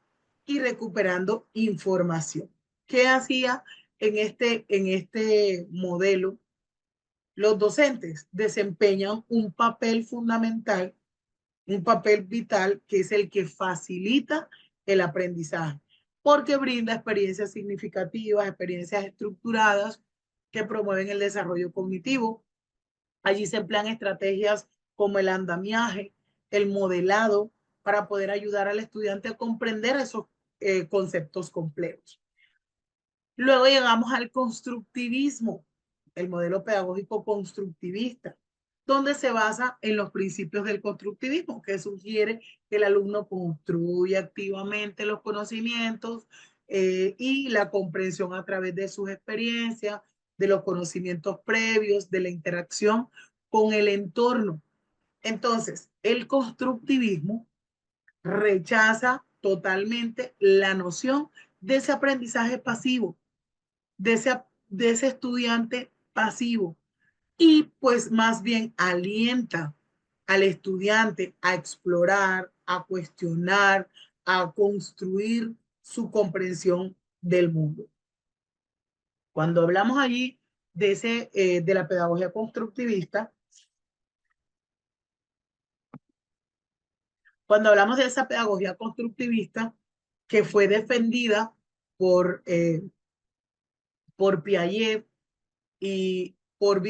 y recuperando información. ¿Qué hacía en este modelo? Los docentes desempeñan un papel fundamental, un papel vital, que es el que facilita el aprendizaje, porque brinda experiencias significativas, experiencias estructuradas que promueven el desarrollo cognitivo. Allí se emplean estrategias como el andamiaje, el modelado, para poder ayudar al estudiante a comprender esos conceptos complejos. Luego llegamos al constructivismo, el modelo pedagógico constructivista, donde se basa en los principios del constructivismo, que sugiere que el alumno construye activamente los conocimientos y la comprensión a través de sus experiencias, de los conocimientos previos, de la interacción con el entorno. Entonces, el constructivismo rechaza totalmente la noción de ese aprendizaje pasivo, de ese estudiante pasivo, y pues más bien alienta al estudiante a explorar, a cuestionar, a construir su comprensión del mundo. Cuando hablamos allí de la pedagogía constructivista, cuando hablamos de esa pedagogía constructivista que fue defendida por, eh, por Piaget y por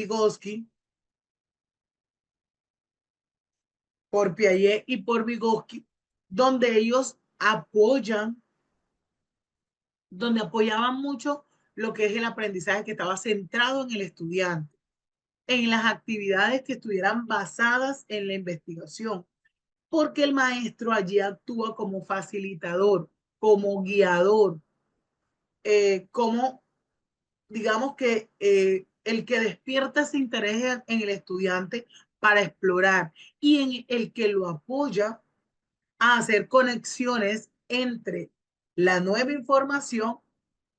Piaget y por Vygotsky, donde ellos donde apoyaban mucho lo que es el aprendizaje que estaba centrado en el estudiante, en las actividades que estuvieran basadas en la investigación, porque el maestro allí actúa como facilitador, como guiador, como digamos que el que despierta ese interés en el estudiante para explorar y en el que lo apoya a hacer conexiones entre la nueva información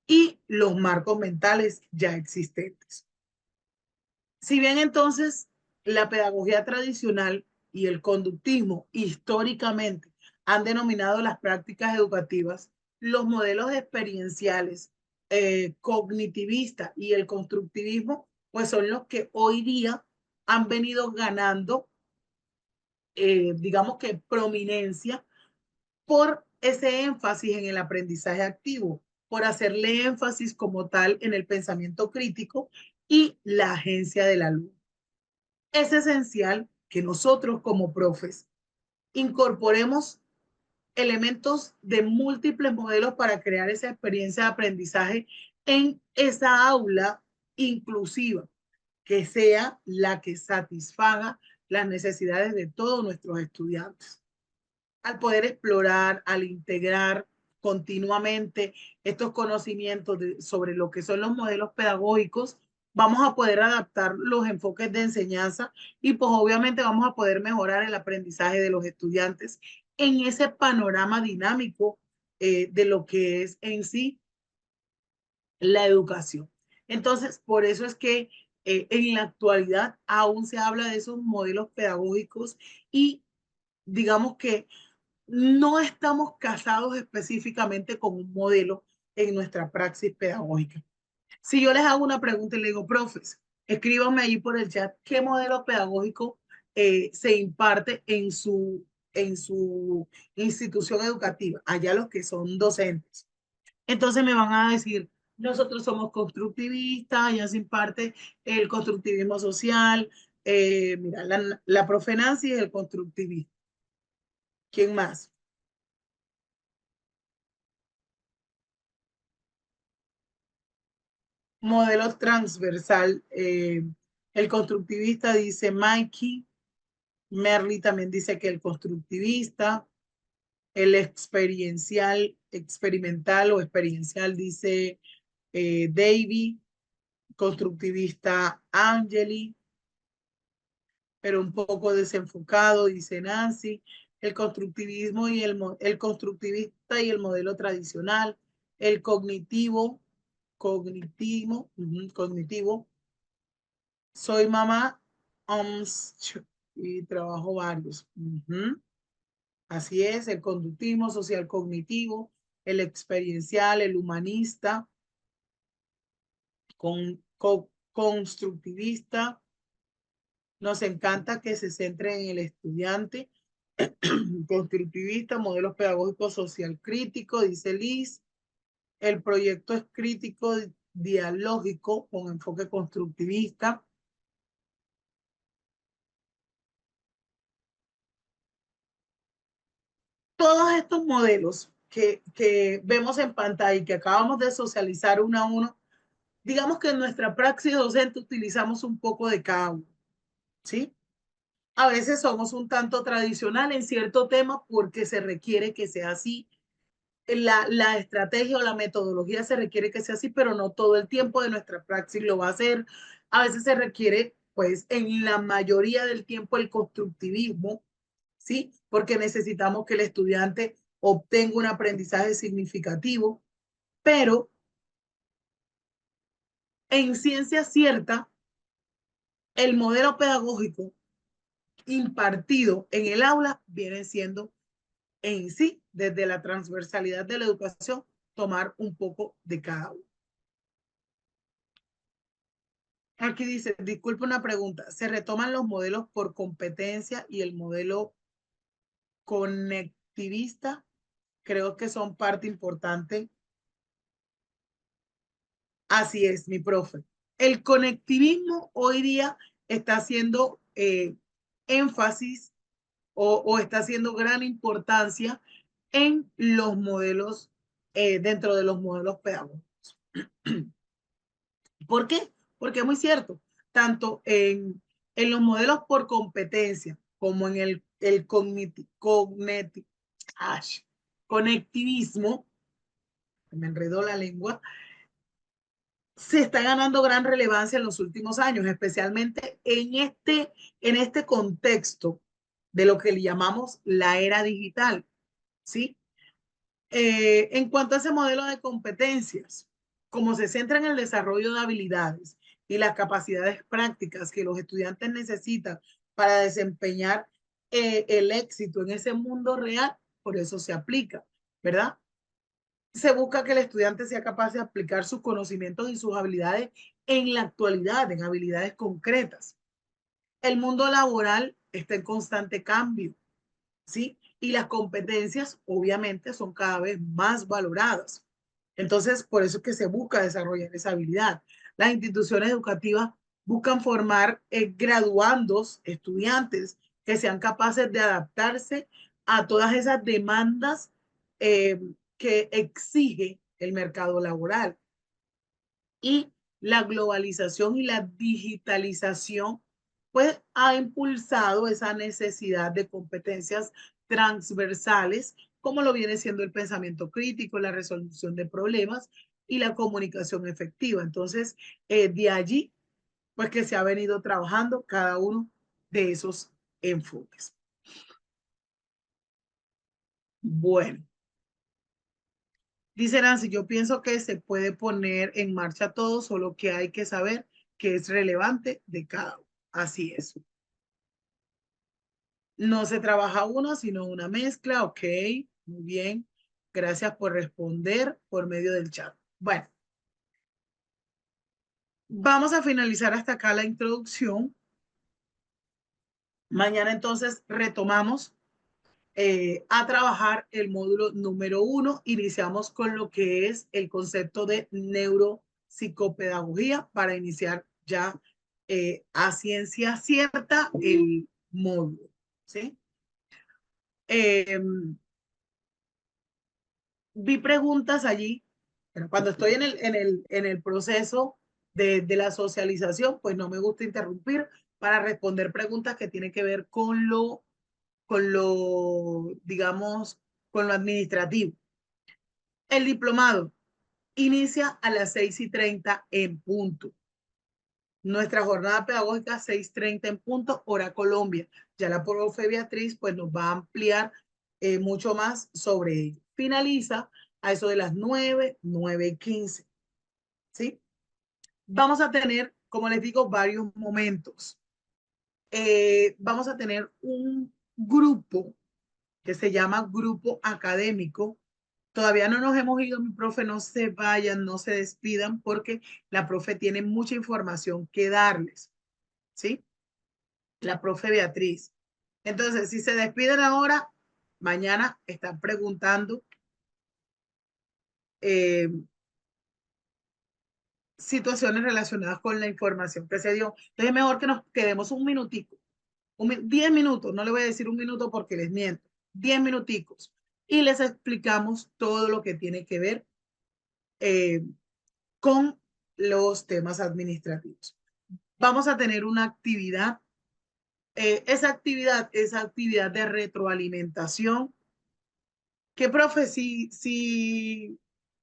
y los marcos mentales ya existentes. Si bien entonces la pedagogía tradicional y el conductismo históricamente han denominado las prácticas educativas, los modelos experienciales, cognitivistas y el constructivismo, pues son los que hoy día han venido ganando, digamos que prominencia, por ese énfasis en el aprendizaje activo, por hacerle énfasis como tal en el pensamiento crítico y la agencia del alumno. Es esencial que nosotros como profes incorporemos elementos de múltiples modelos para crear esa experiencia de aprendizaje en esa aula inclusiva, que sea la que satisfaga las necesidades de todos nuestros estudiantes. Al poder explorar, al integrar continuamente estos conocimientos sobre lo que son los modelos pedagógicos, vamos a poder adaptar los enfoques de enseñanza y pues obviamente vamos a poder mejorar el aprendizaje de los estudiantes en ese panorama dinámico de lo que es en sí la educación. Entonces, por eso es que en la actualidad aún se habla de esos modelos pedagógicos y digamos que no estamos casados específicamente con un modelo en nuestra praxis pedagógica. Si yo les hago una pregunta y le digo, profes, escríbanme allí por el chat qué modelo pedagógico se imparte en su institución educativa, allá los que son docentes. Entonces me van a decir, nosotros somos constructivistas, ya se imparte el constructivismo social, mira, la profe Nancy es el constructivismo. ¿Quién más? Modelo transversal. El constructivista dice Mikey, Merly también dice que el constructivista, el experimental o experiencial dice Davy, constructivista Angeli, pero un poco desenfocado, dice Nancy. El constructivismo y el constructivista y el modelo tradicional, el cognitivo, soy mamá y trabajo varios. Así es, el conductismo social cognitivo, el experiencial, el humanista, constructivista. Nos encanta que se centre en el estudiante. Constructivista, modelos pedagógicos social crítico, dice Liz. El proyecto es crítico dialógico con enfoque constructivista. Todos estos modelos que vemos en pantalla y que acabamos de socializar uno a uno, digamos que en nuestra praxis docente utilizamos un poco de cada uno, ¿sí? A veces somos un tanto tradicional en cierto tema porque se requiere que sea así. La estrategia o la metodología se requiere que sea así, pero no todo el tiempo de nuestra praxis lo va a hacer. A veces se requiere, pues, en la mayoría del tiempo el constructivismo, ¿sí? Porque necesitamos que el estudiante obtenga un aprendizaje significativo, pero en ciencia cierta, el modelo pedagógico impartido en el aula viene siendo en sí, desde la transversalidad de la educación, tomar un poco de cada uno. Aquí dice, disculpe una pregunta, ¿se retoman los modelos por competencia y el modelo conectivista? Creo que son parte importante. Así es, mi profe. El conectivismo hoy día está haciendo énfasis o está haciendo gran importancia en los modelos, dentro de los modelos pedagógicos. ¿Por qué? Porque es muy cierto, tanto en los modelos por competencia como en el conectivismo, me enredó la lengua, se está ganando gran relevancia en los últimos años, especialmente en este contexto de lo que le llamamos la era digital, ¿sí? En cuanto a ese modelo de competencias, como se centra en el desarrollo de habilidades y las capacidades prácticas que los estudiantes necesitan para desempeñar el éxito en ese mundo real, por eso se aplica, ¿verdad? Se busca que el estudiante sea capaz de aplicar sus conocimientos y sus habilidades en la actualidad, en habilidades concretas. El mundo laboral está en constante cambio, ¿sí? Y las competencias, obviamente, son cada vez más valoradas. Entonces, por eso es que se busca desarrollar esa habilidad. Las instituciones educativas buscan formar graduandos, estudiantes, que sean capaces de adaptarse a todas esas demandas eh, que exige el mercado laboral. Y la globalización y la digitalización pues ha impulsado esa necesidad de competencias transversales, como lo viene siendo el pensamiento crítico, la resolución de problemas y la comunicación efectiva. Entonces, de allí, pues que se ha venido trabajando cada uno de esos enfoques. Bueno, dice Nancy, yo pienso que se puede poner en marcha todo, solo que hay que saber qué es relevante de cada uno. Así es. No se trabaja uno, sino una mezcla. Ok, muy bien. Gracias por responder por medio del chat. Bueno, vamos a finalizar hasta acá la introducción. Mañana entonces retomamos a trabajar el módulo número 1. Iniciamos con lo que es el concepto de neuropsicopedagogía para iniciar ya a ciencia cierta el módulo. ¿Sí? Eh, Vi preguntas allí, pero cuando estoy en el proceso de la socialización, pues no me gusta interrumpir para responder preguntas que tienen que ver digamos, con lo administrativo. El diplomado inicia a las 6:30 en punto. Nuestra jornada pedagógica 6:30 en punto, hora Colombia. Ya la profe Beatriz pues nos va a ampliar mucho más sobre ello. Finaliza a eso de las 9:15. ¿Sí? Vamos a tener, como les digo, varios momentos. Vamos a tener un grupo que se llama grupo académico, Todavía no nos hemos ido, mi profe, no se vayan, no se despidan, porque la profe tiene mucha información que darles, ¿sí? La profe Beatriz. Entonces, si se despiden ahora, mañana están preguntando eh, situaciones relacionadas con la información que se dio. Entonces, es mejor que nos quedemos un minutico, 10 minutos, no le voy a decir un minuto porque les miento, 10 minuticos, y les explicamos todo lo que tiene que ver eh, con los temas administrativos. Vamos a tener una actividad, esa actividad de retroalimentación. ¿Qué, profe? Si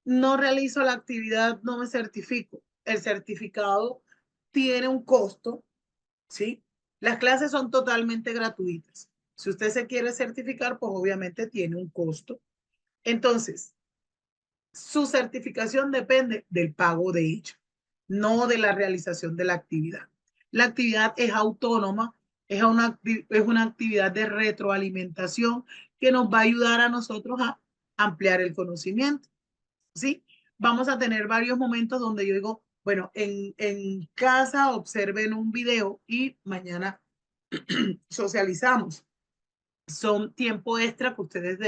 no realizo la actividad, no me certifico. El certificado tiene un costo, ¿sí? Las clases son totalmente gratuitas. Si usted se quiere certificar, pues obviamente tiene un costo. Entonces, su certificación depende del pago de ella, no de la realización de la actividad. La actividad es autónoma, es una actividad de retroalimentación que nos va a ayudar a nosotros a ampliar el conocimiento, ¿sí? Vamos a tener varios momentos donde yo digo, bueno, en casa observen un video y mañana socializamos. Son tiempo extra que ustedes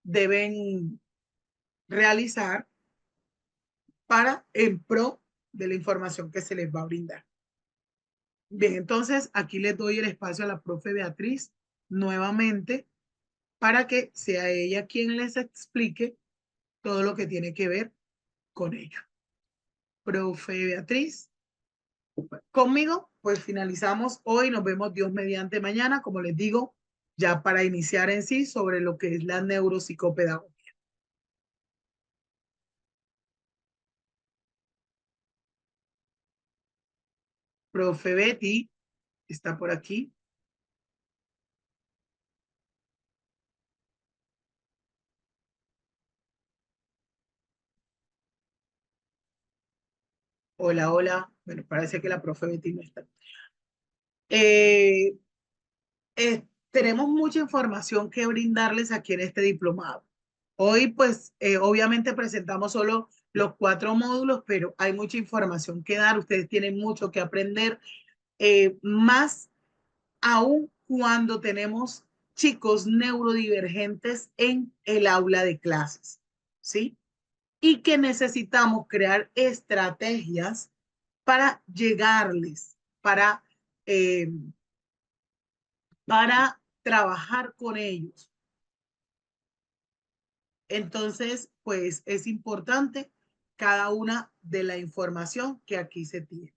deben realizar para en pro de la información que se les va a brindar. Bien, entonces aquí les doy el espacio a la profe Beatriz nuevamente para que sea ella quien les explique todo lo que tiene que ver con ello. Profe Beatriz, conmigo, pues finalizamos hoy, nos vemos Dios mediante mañana, como les digo, ya para iniciar en sí sobre lo que es la neuropsicopedagogía. Profe Betty está por aquí. Hola, hola. Bueno, parece que la profe Betty no está. Eh, tenemos mucha información que brindarles aquí en este diplomado. Hoy, pues, obviamente presentamos solo los 4 módulos, pero hay mucha información que dar. Ustedes tienen mucho que aprender, más aún cuando tenemos chicos neurodivergentes en el aula de clases, ¿sí? Y que necesitamos crear estrategias para llegarles, eh, para trabajar con ellos. Entonces, pues es importante cada una de la información que aquí se tiene.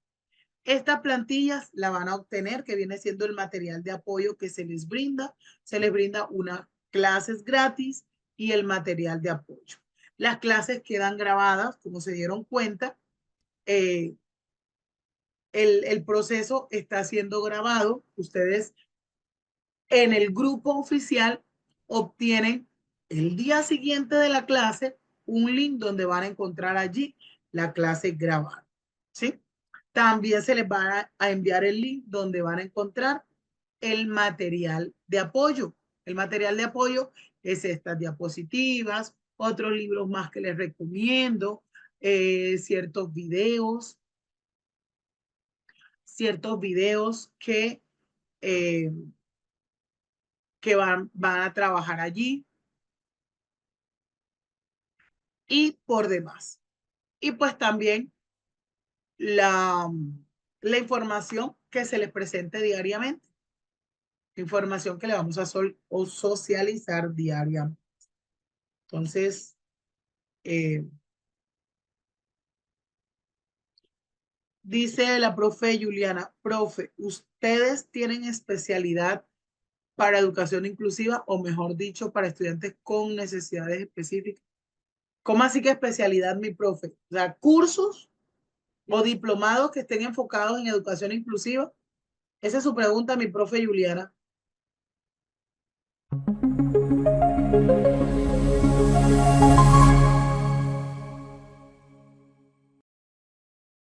Estas plantillas la van a obtener, que viene siendo el material de apoyo que se les brinda. Se les brinda unas clases gratis y el material de apoyo. Las clases quedan grabadas, como se dieron cuenta. Eh, el proceso está siendo grabado. Ustedes en el grupo oficial obtienen el día siguiente de la clase un link donde van a encontrar allí la clase grabada, ¿sí? También se les va a enviar el link donde van a encontrar el material de apoyo. El material de apoyo es estas diapositivas, otros libros más que les recomiendo, ciertos videos eh, que van a trabajar allí y por demás. Y pues también la, la información que se les presente diariamente, información que le vamos a socializar diariamente. Entonces, eh, dice la profe Juliana, profe, ¿ustedes tienen especialidad para educación inclusiva o mejor dicho, para estudiantes con necesidades específicas? ¿Cómo así que especialidad, mi profe? O sea, cursos o diplomados que estén enfocados en educación inclusiva. Esa es su pregunta, mi profe Juliana.